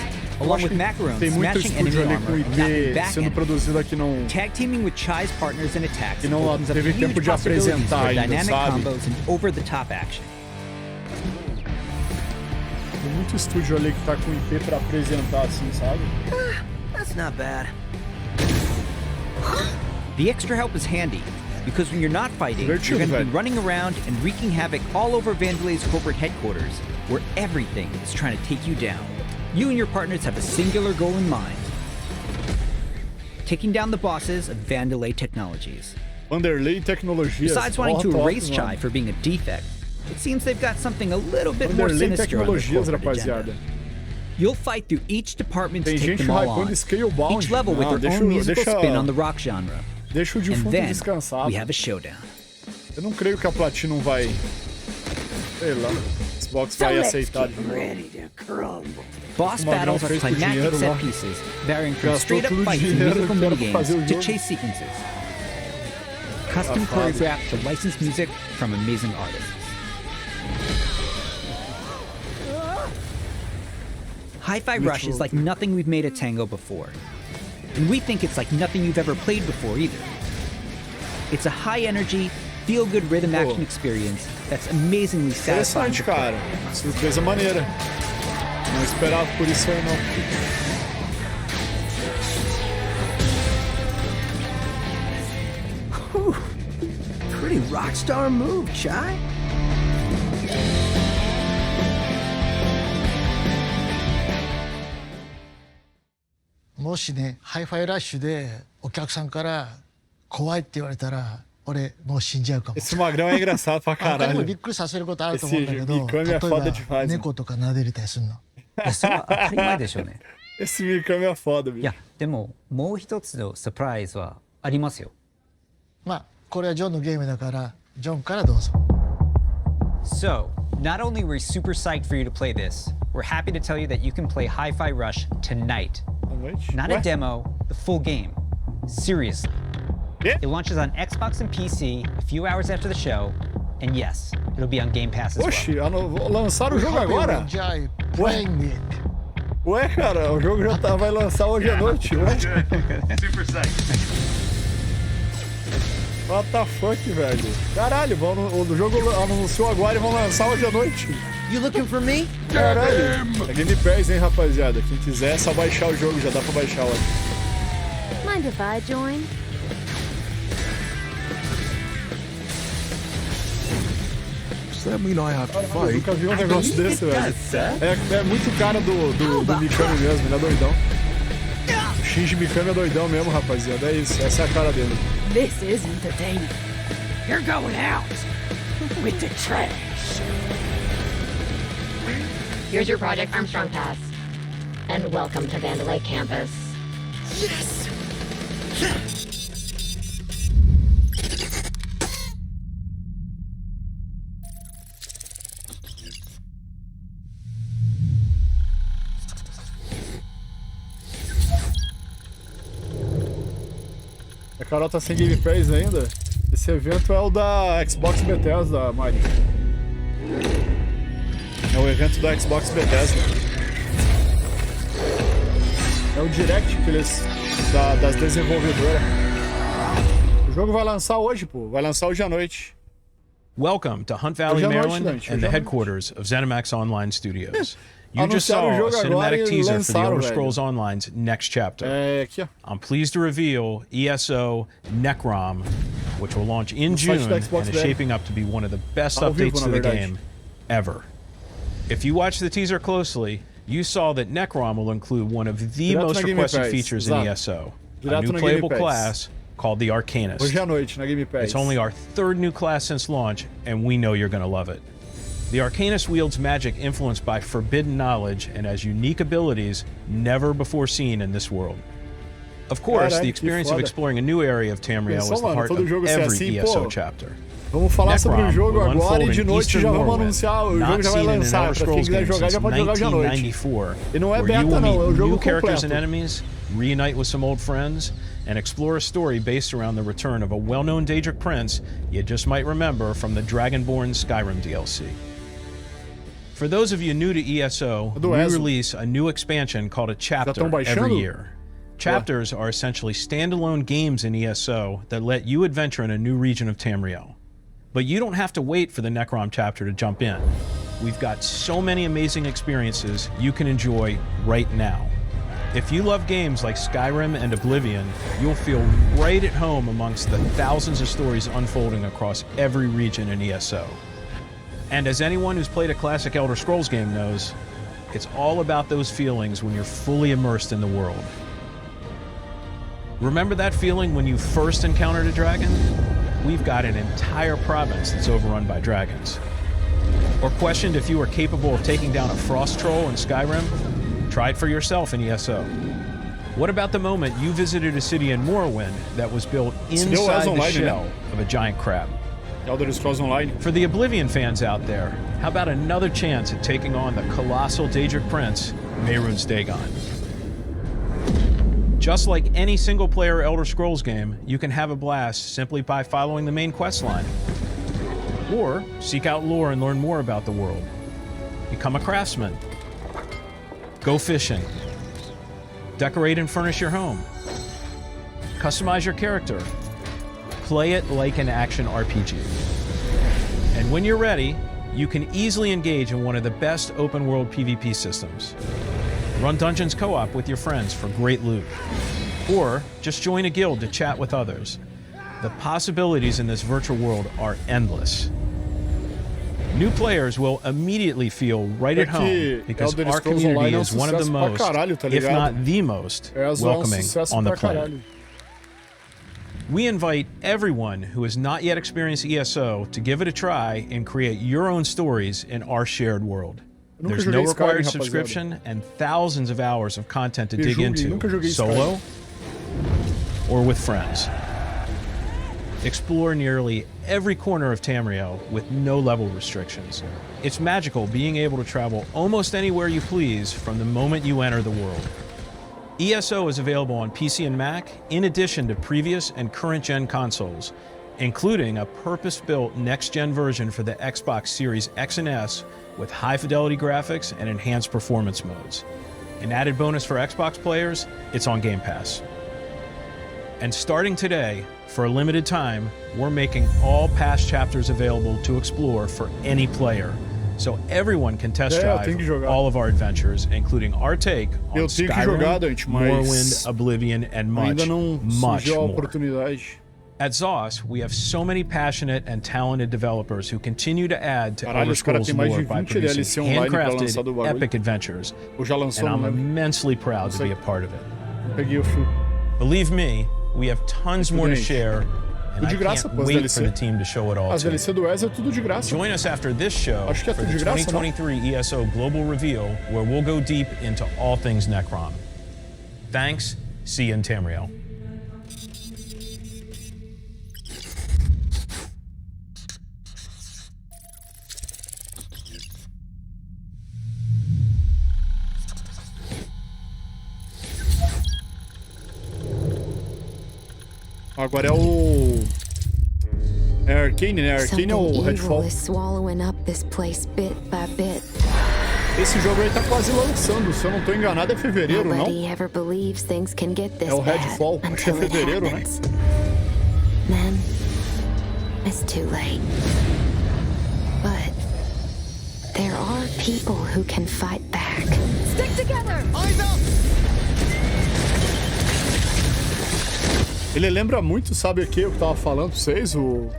along with Macaron smashing enemy armor, knocking back enemies. Tag teaming with Chai's partners and attacks opens up huge possibilities for dynamic combos and over-the-top action. Tem muito estúdio ali que tá com IP pra apresentar assim, sabe? That's not bad. The extra help is handy, because when you're not fighting, you're going to be running around and wreaking havoc all over Vandelay's corporate headquarters, where everything is trying to take you down. You and your partners have a singular goal in mind: taking down the bosses of Vandelay Technologies. Vanderlei Technologies. Besides wanting to erase Chai for being a defect, it seems they've got something a little bit more sinister on their corporate agenda. You'll fight through each department to take them all on, each level with their own musical spin on the rock genre. Deixa o defunto descansar. We have a showdown. Eu não creio que a Platinum vai... Sei lá. Xbox vai aceitar de novo. Boss battles are climactic set pieces, varying from straight-up fights and musical minigames to chase sequences. Custom choreographed to licensed music from amazing artists. Hi-Fi Rush is like nothing we've made at Tango before. And we think it's like nothing you've ever played before either. It's a high-energy, feel-good rhythm action experience that's amazingly satisfying. Interessante, cara. Surpresa maneira. Não esperava por isso aí, não. Pretty rockstar move, Chai. もしね、ハイファイラッシュでお客さんから怖いって言われたら、俺もう死んじゃうかも。Esse magrão é engraçado pra 他に caralho. もびっくりさせることあると思うんだけど、 Esse Mikami 例 é え foda ば demais. 猫とか撫でれたりするの。それは当たり前でしょうね。Esse Mikami é foda, bicho. いや、でももう一つのサプライズはありますよ。まあ、これはジョンのゲームだから、ジョンからどうぞ。So, not only were we super psyched for you to play this, we're happy to tell you that you can play Hi-Fi Rush tonight. Not a demo, the full game. Seriously. Yeah. It launches on Xbox and PC a few hours after the show, and yes, it'll be on Game Pass as well. Oxi, lançaram o jogo agora? Ué, cara, o jogo já vai lançar hoje à noite, ué? Super psyched. What the fuck, velho? Caralho, o jogo anunciou agora e vão lançar hoje à noite. You looking for me? Caralho. É Game Pass, hein, rapaziada? Quem quiser é só baixar o jogo, já dá pra baixar hoje. Mind if I join? Does that mean I have to fight? Nunca vi um negócio desse, velho. É muito cara do Mikami mesmo, ele é doidão. O Shinji Mikami é doidão mesmo, rapaziada. É isso, essa é a cara dele. This is entertaining. You're going out with the trash. Here's your Project Armstrong pass. And welcome to Vandalay campus. Yes! A Carol tá sem Game Pass ainda. Esse evento é o da Xbox Bethesda, Mari. É o evento da Xbox Bethesda. É o Direct que eles, das desenvolvedoras. O jogo vai lançar hoje, pô. Vai lançar hoje à noite. Welcome to Hunt Valley, Maryland, and the headquarters of ZeniMax Online Studios. You just saw a cinematic teaser for the Elder Scrolls Online's next chapter. I'm pleased to reveal ESO Necrom, which will launch in June and is shaping up to be one of the best updates to the game ever. If you watch the teaser closely, you saw that Necrom will include one of the most requested features in ESO, a new playable class called the Arcanist. It's only our third new class since launch, and we know you're going to love it. The Arcanist wields magic influenced by forbidden knowledge and has unique abilities never before seen in this world. Of course, the experience of exploring a new area of Tamriel is the heart of every ESO chapter. Vamos falar sobre o jogo agora e de noite já vamos anunciar, o jogo já vai lançar, pra quem quiser jogar já pode jogar hoje à noite. E não é beta não, é o jogo completo. Reunite with some old friends, and explore a story based around the return of a well-known Daedric prince you just might remember from the Dragonborn Skyrim DLC. For those of you new to ESO, we release a new expansion called a chapter every year. Chapters are essentially standalone games in ESO that let you adventure in a new region of Tamriel. But you don't have to wait for the Necrom chapter to jump in. We've got so many amazing experiences you can enjoy right now. If you love games like Skyrim and Oblivion, you'll feel right at home amongst the thousands of stories unfolding across every region in ESO. And as anyone who's played a classic Elder Scrolls game knows, it's all about those feelings when you're fully immersed in the world. Remember that feeling when you first encountered a dragon? We've got an entire province that's overrun by dragons. Or questioned if you were capable of taking down a frost troll in Skyrim? Try it for yourself in ESO. What about the moment you visited a city in Morrowind that was built inside the shell of a giant crab? Elder Scrolls Online. For the Oblivion fans out there, how about another chance at taking on the colossal Daedric prince, Mehrunes Dagon? Just like any single-player Elder Scrolls game, you can have a blast simply by following the main quest line. Or seek out lore and learn more about the world. Become a craftsman. Go fishing. Decorate and furnish your home. Customize your character. Play it like an action RPG. And when you're ready, you can easily engage in one of the best open-world PvP systems. Run dungeons co-op with your friends for great loot. Or just join a guild to chat with others. The possibilities in this virtual world are endless. New players will immediately feel right at home because our community is one of the most, if not the most, welcoming on the planet. We invite everyone who has not yet experienced ESO to give it a try and create your own stories in our shared world. There's no required subscription and thousands of hours of content to dig into, solo or with friends. Explore nearly every corner of Tamriel with no level restrictions. It's magical being able to travel almost anywhere you please from the moment you enter the world. ESO is available on PC and Mac, in addition to previous and current-gen consoles, including a purpose-built next-gen version for the Xbox Series X and S with high-fidelity graphics and enhanced performance modes. An added bonus for Xbox players, it's on Game Pass. And starting today, for a limited time, we're making all past chapters available to explore for any player, so everyone can test drive all of our adventures, including our take on Skyrim, Morrowind, Oblivion, and much more. At ZOS, we have so many passionate and talented developers who continue to add to Elder Scrolls lore by producing handcrafted, epic adventures, and I'm immensely proud to be a part of it. Believe me, we have tons more to share, and I can't wait for the team to show it all to you. Join us after this show for the 2023 ESO Global Reveal, where we'll go deep into all things Necrom. Thanks, see you in Tamriel. Agora é o... É Arcane, né? Arcane é o Redfall. Esse jogo aí tá quase lançando, se eu não tô enganado é fevereiro, não? É o Redfall, acho que é fevereiro, né? Then, it's too late. But there are people who can fight back. Stick together! Eyes up! Ele lembra muito, sabe o que eu tava falando pra vocês?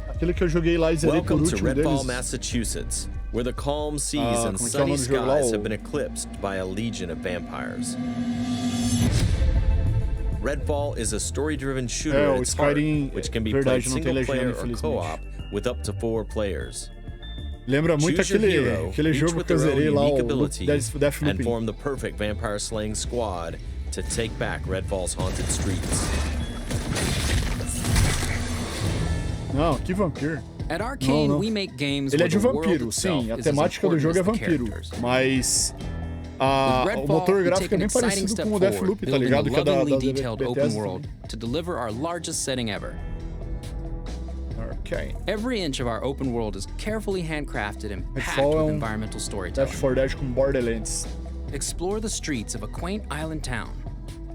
Aquele que eu joguei lá e zerei por último deles. Massachusetts, where the calm seas and sunny skies have been eclipsed by a legion of vampires. Redfall is a story-driven shooter at its heart, which can be played single-player or co-op with up to 4 players. Lembra muito aquele jogo que eu zerei lá, o Deathloop. And form the perfect vampire-slaying squad to take back Redfall's haunted streets. Não, que vampiro. At Arcane, we make games ele é de vampiro, sim. A temática do jogo é vampiro. Mas o motor gráfico é bem parecido com o Deathloop, tá ligado? Que é da Bethesda. To deliver our largest setting ever. Okay. Every inch of our open world is carefully handcrafted and packed with environmental storytelling. Left 4 Dead com Borderlands. Explore the streets of a quaint island town,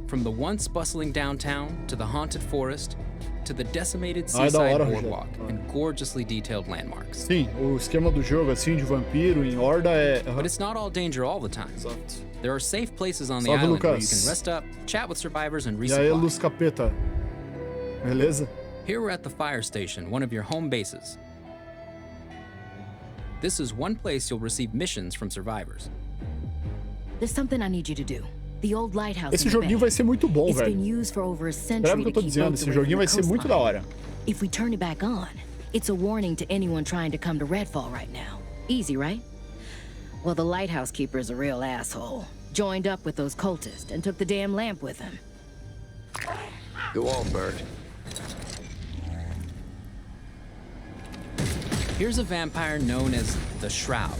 from the once bustling downtown to the haunted forest, to the decimated seaside boardwalk and gorgeously detailed landmarks. Sim, o esquema do jogo assim de vampiro em horda é. But it's not all danger all the time. There are safe places on the island where you can rest up, chat with survivors, and resupply. E aí, Luz Capeta. Beleza? Here we're at the fire station, one of your home bases. This is one place you'll receive missions from survivors. There's something I need you to do. The old lighthouse. Esse joguinho vai ser muito bom, velho. Espera o que eu tô dizendo, esse joguinho vai ser muito da hora. If we turn it back on, it's a warning to anyone trying to come to Redfall right now. Easy, right? Well, the lighthouse keeper's a real asshole. Joined up with those cultists and took the damn lamp with him. Go on, Bird. Here's a vampire known as the Shroud.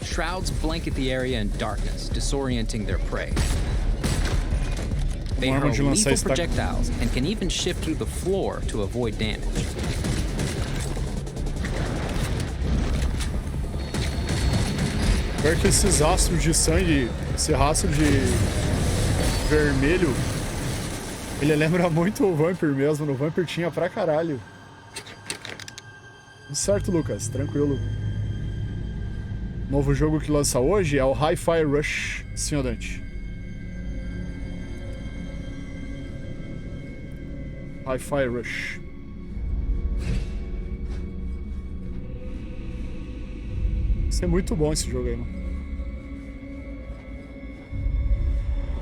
Shrouds blanket the area in darkness, disorienting their prey. They hurl lethal projectiles and can even shift through the floor to avoid damage. Pior que esses rastros de sangue, esse rastro de vermelho, ele lembra muito o Vampir mesmo. No Vampir tinha pra caralho. Tudo certo, Lucas. Tranquilo. Novo jogo que lança hoje é o Hi-Fi Rush. Sim, Dante. Hi-Fi Rush. Isso é muito bom esse jogo aí, mano.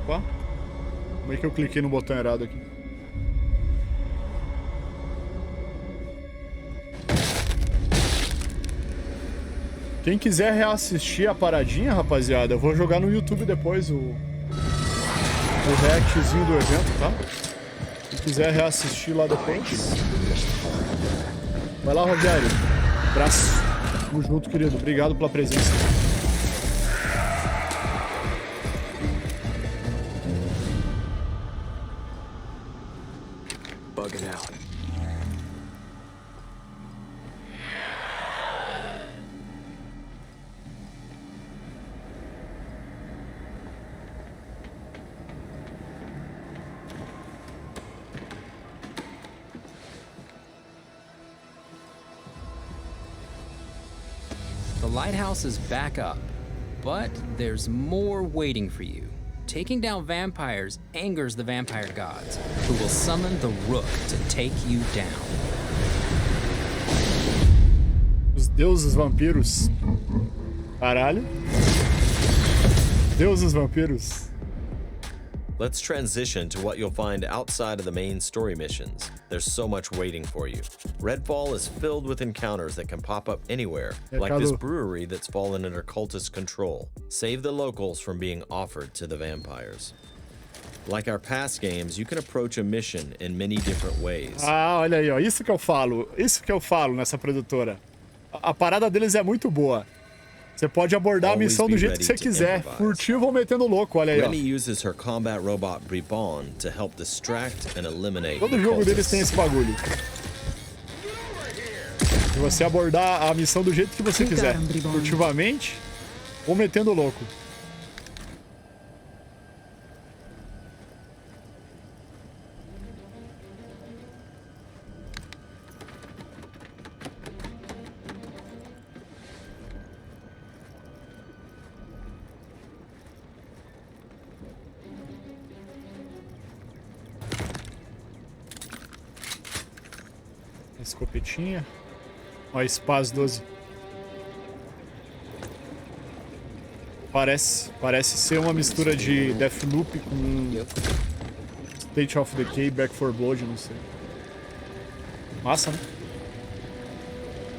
Opa. Como é que eu cliquei no botão errado aqui? Quem quiser reassistir a paradinha, rapaziada, eu vou jogar no YouTube depois o reactzinho do evento, tá? Quem quiser reassistir lá depois. Vai lá, Rogério. Abraço. Tamo junto, querido. Obrigado pela presença. Bugging out. The lighthouse is back up, but there's more waiting for you. Taking down vampires angers the vampire gods, who will summon the Rook to take you down. Os deuses vampiros. Caralho. Deuses vampiros. Let's transition to what you'll find outside of the main story missions. There's so much waiting for you. Redfall is filled with encounters that can pop up anywhere, like this brewery that's fallen under cultist control. Save the locals from being offered to the vampires. Like our past games, you can approach a mission in many different ways. Ah, olha aí, ó. Isso que eu falo. Isso que eu falo nessa produtora. A parada deles é muito boa. Você pode abordar a missão do jeito que você quiser, furtivo ou metendo louco, olha aí, ó. Rennie uses her combat robot Bribon to help distract and eliminate. Todo jogo deles tem esse bagulho. Se você abordar a missão do jeito que você quiser, furtivamente ou metendo louco. Escopetinha. Ó, Spaz 12. Parece ser uma mistura de Deathloop com State of Decay, Back 4 Blood, não sei. Massa, né?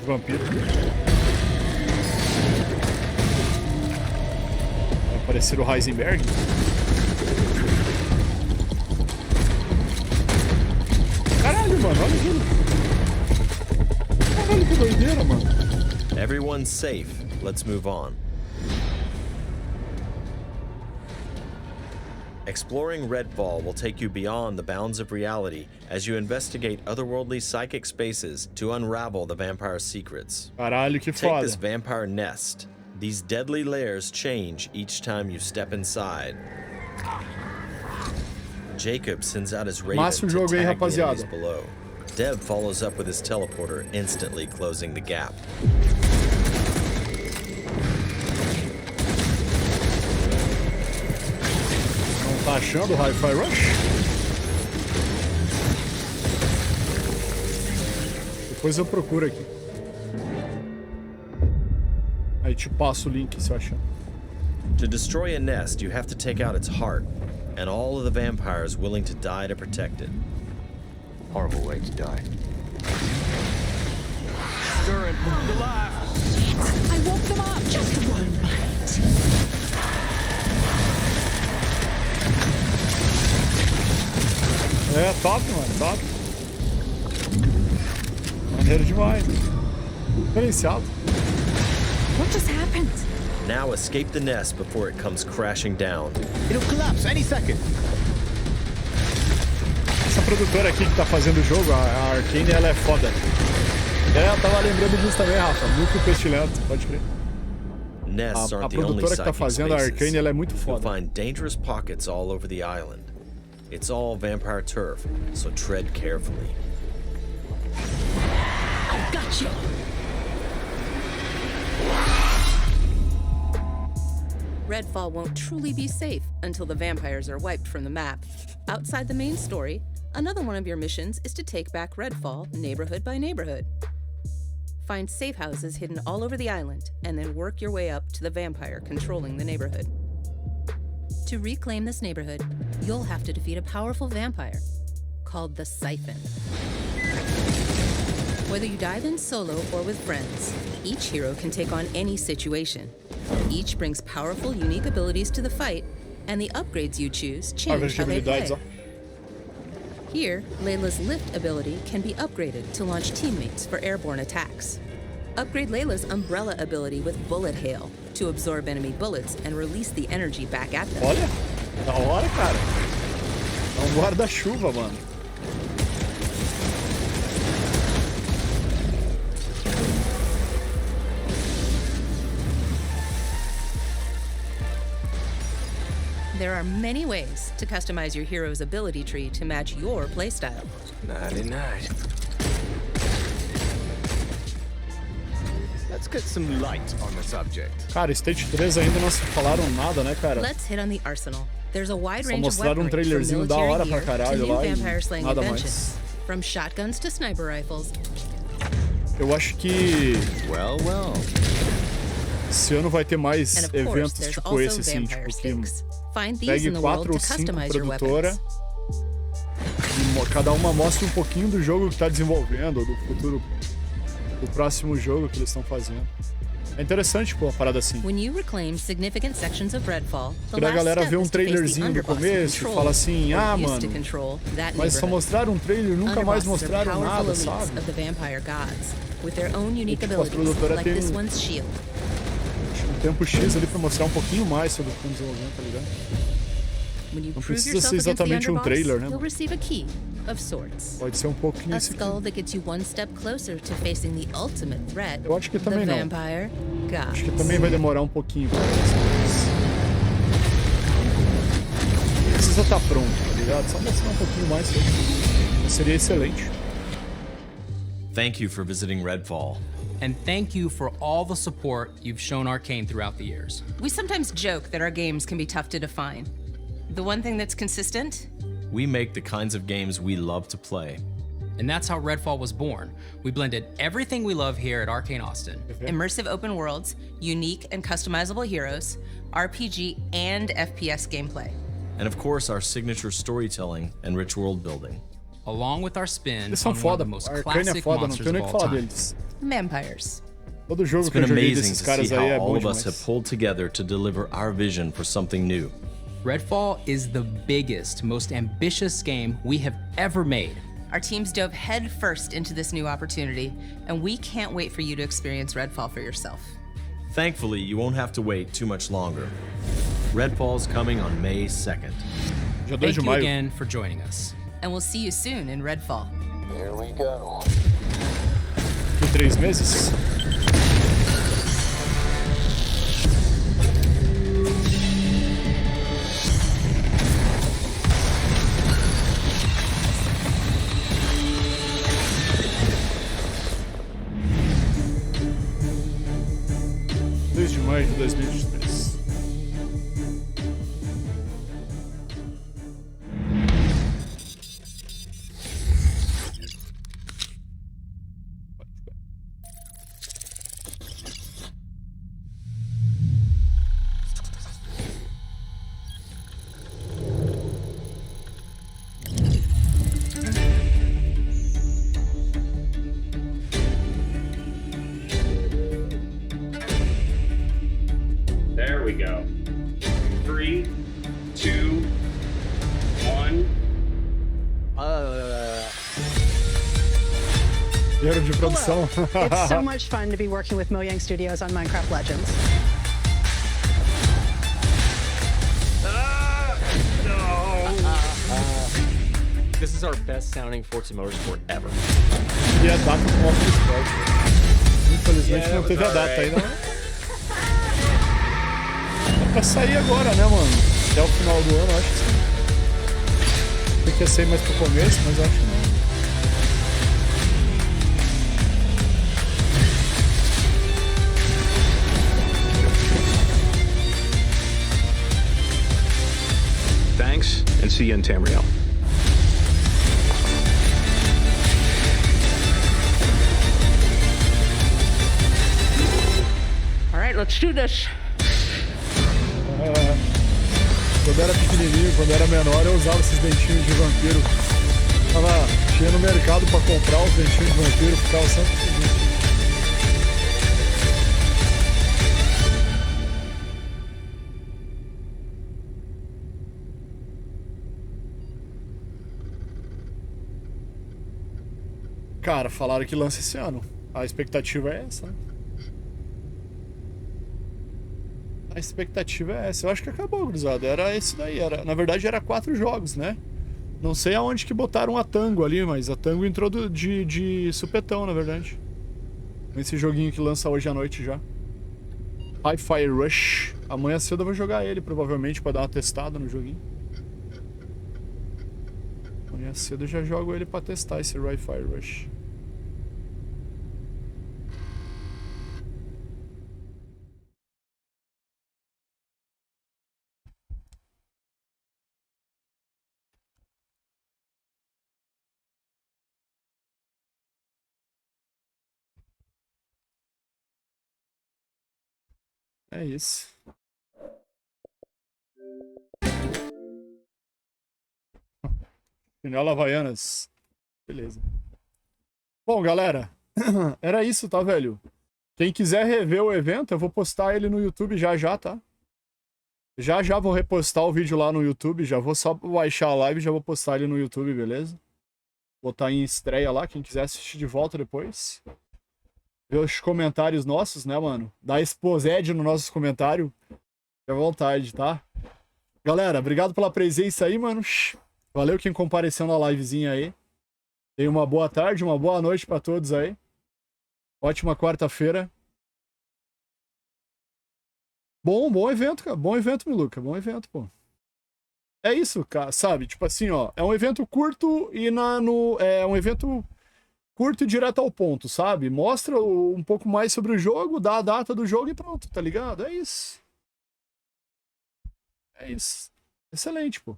Vampiro. Vai aparecer o Heisenberg. Caralho, mano, olha aquilo. Caralho, que doideira, mano. Everyone's safe. Let's move on. Exploring Redfall will take you beyond the bounds of reality as you investigate otherworldly psychic spaces to unravel the vampire's secrets. Caralho, que Take foda. this vampire nest. These deadly layers change each time you step inside. Jacob sends out his raven Massa o to jogo aí, tag the enemies rapaziada. below. Dev follows up with his teleporter, instantly closing the gap. Não tá achando o Hi-Fi Rush? Depois eu procuro aqui. Aí te passo o link se eu achar. To destroy a nest, you have to take out its heart, and all of the vampires willing to die to protect it. Horrible way to die. Stir it, burned alive. I woke them up. Just one bite. É, top, mano, top. Maneiro demais. Diferenciado. What just happened? Now escape the nest before it comes crashing down. It'll collapse any second. Essa produtora aqui que tá fazendo o jogo, a Arcane, ela é foda. É, eu tava lembrando disso também, Rafa. Muito pestilento, pode crer. Nests A aren't the only produtora que tá psychic fazendo a Arcane, spaces. ela é muito You'll foda. find dangerous pockets all over the island. It's all vampire turf, so tread carefully. I got you. Redfall won't truly be safe until the vampires are wiped from the map. Outside the main story, another one of your missions is to take back Redfall neighborhood by neighborhood. Find safe houses hidden all over the island, and then work your way up to the vampire controlling the neighborhood. To reclaim this neighborhood, you'll have to defeat a powerful vampire called the Siphon. Whether you dive in solo or with friends, each hero can take on any situation. Each brings powerful, unique abilities to the fight, and the upgrades you choose change how they play. Here, Layla's lift ability can be upgraded to launch teammates for airborne attacks. Upgrade Layla's umbrella ability with bullet hail to absorb enemy bullets and release the energy back at them. Olha, da hora, cara. É guarda-chuva, mano. There are many ways to customize your hero's ability tree to match your playstyle. Nighty-night. Let's get some light on the subject. Cara, Stage 3 ainda não se falaram nada, né, cara? Let's hit on the arsenal. There's a wide range of mostraram trailerzinho da hora pra caralho lá e nada mais. From shotguns to sniper rifles. Eu acho que esse ano vai ter mais eventos tipo esse, assim, tipo que pegue 4 ou 5 produtoras e cada uma mostre um pouquinho do jogo que tá desenvolvendo, do futuro, do próximo jogo que eles estão fazendo. É interessante, pô, uma parada assim. Porque a galera vê um trailerzinho do começo e fala assim, ah, mano, mas só mostraram um trailer, nunca mais mostraram nada, sabe? E, tipo, as produtoras têm um tempo X ali pra mostrar um pouquinho mais sobre o que estão desenvolvendo, tá ligado? Não precisa ser exatamente um trailer, né? Pode ser um pouquinho assim. Eu acho que também não. Acho que também vai demorar um pouquinho pra não precisa estar pronto, tá ligado? Só mostrar um pouquinho mais. Seria excelente. Thank you for visiting Redfall. And thank you for all the support you've shown Arcane throughout the years. We sometimes joke that our games can be tough to define. The one thing that's consistent? We make the kinds of games we love to play. And that's how Redfall was born. We blended everything we love here at Arcane Austin. Immersive open worlds, unique and customizable heroes, RPG and FPS gameplay. And of course, our signature storytelling and rich world building. Along with our spin on one of the most classic monsters of all time. Vampires. Todo jogo it's been amazing to see how all of us have pulled together to deliver our vision for something new. Redfall is the biggest, most ambitious game we have ever made. Our teams dove head first into this new opportunity, and we can't wait for you to experience Redfall for yourself. Thankfully, you won't have to wait too much longer. Redfall's coming on May 2nd. Thank you again for joining us. And we'll see you soon in Redfall. Here we go. Em 3 meses? De maio de 2023. There we go. 3, 2, 1. Erro de produção. It's so much fun to be working with Mojang Studios on Minecraft Legends. This is our best sounding Forza Motorsport ever. E a data com o Sport. Infelizmente não teve a data ainda. É pra sair agora, né, mano? Até o final do ano, acho que sim. Tem que ser mais pro começo, mas acho que não. Thanks, and see you in Tamriel. All right, let's do this. Quando era pequenininho, quando era menor, eu usava esses dentinhos de vampiro. Tinha no mercado pra comprar os dentinhos de vampiro, ficava sempre feliz. Cara, falaram que lança esse ano. A expectativa é essa, né? A expectativa é essa. Eu acho que acabou, gurizada. Era esse daí. Na verdade, era 4 jogos, né? Não sei aonde que botaram a Tango ali, mas a Tango entrou de supetão, na verdade. Esse joguinho que lança hoje à noite já. Hi-Fi Rush. Amanhã cedo eu vou jogar ele, provavelmente, pra dar uma testada no joguinho. Amanhã cedo eu já jogo ele pra testar esse Hi-Fi Rush. É isso. Chinelo Havaianas. Beleza. Bom, galera. Era isso, tá, velho? Quem quiser rever o evento, eu vou postar ele no YouTube já, tá? Já vou repostar o vídeo lá no YouTube. Já vou só baixar a live e já vou postar ele no YouTube, beleza? Botar em estreia lá, quem quiser assistir de volta depois. Ver os comentários nossos, né, mano? Dá exposed no nossos comentários. Fique à vontade, tá? Galera, obrigado pela presença aí, mano. Valeu quem compareceu na livezinha aí. Tenha uma boa tarde, uma boa noite pra todos aí. Ótima quarta-feira. Bom evento, cara. Bom evento, Miluca. Bom evento, pô. É isso, cara, sabe? Tipo assim, ó. É um evento curto e é um evento curto e direto ao ponto, sabe? Mostra um pouco mais sobre o jogo, dá a data do jogo e pronto, tá ligado? É isso. É isso. Excelente, pô.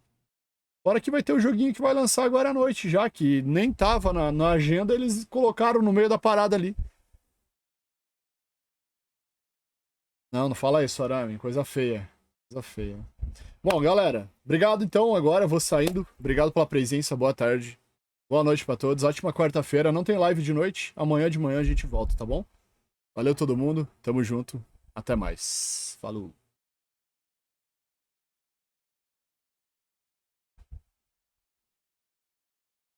Fora que vai ter o joguinho que vai lançar agora à noite, já que nem tava na agenda, eles colocaram no meio da parada ali. Não fala isso, Arame. Coisa feia. Coisa feia. Bom, galera, obrigado então. Agora eu vou saindo. Obrigado pela presença. Boa tarde. Boa noite pra todos. Ótima quarta-feira. Não tem live de noite. Amanhã de manhã a gente volta, tá bom? Valeu todo mundo. Tamo junto. Até mais. Falou.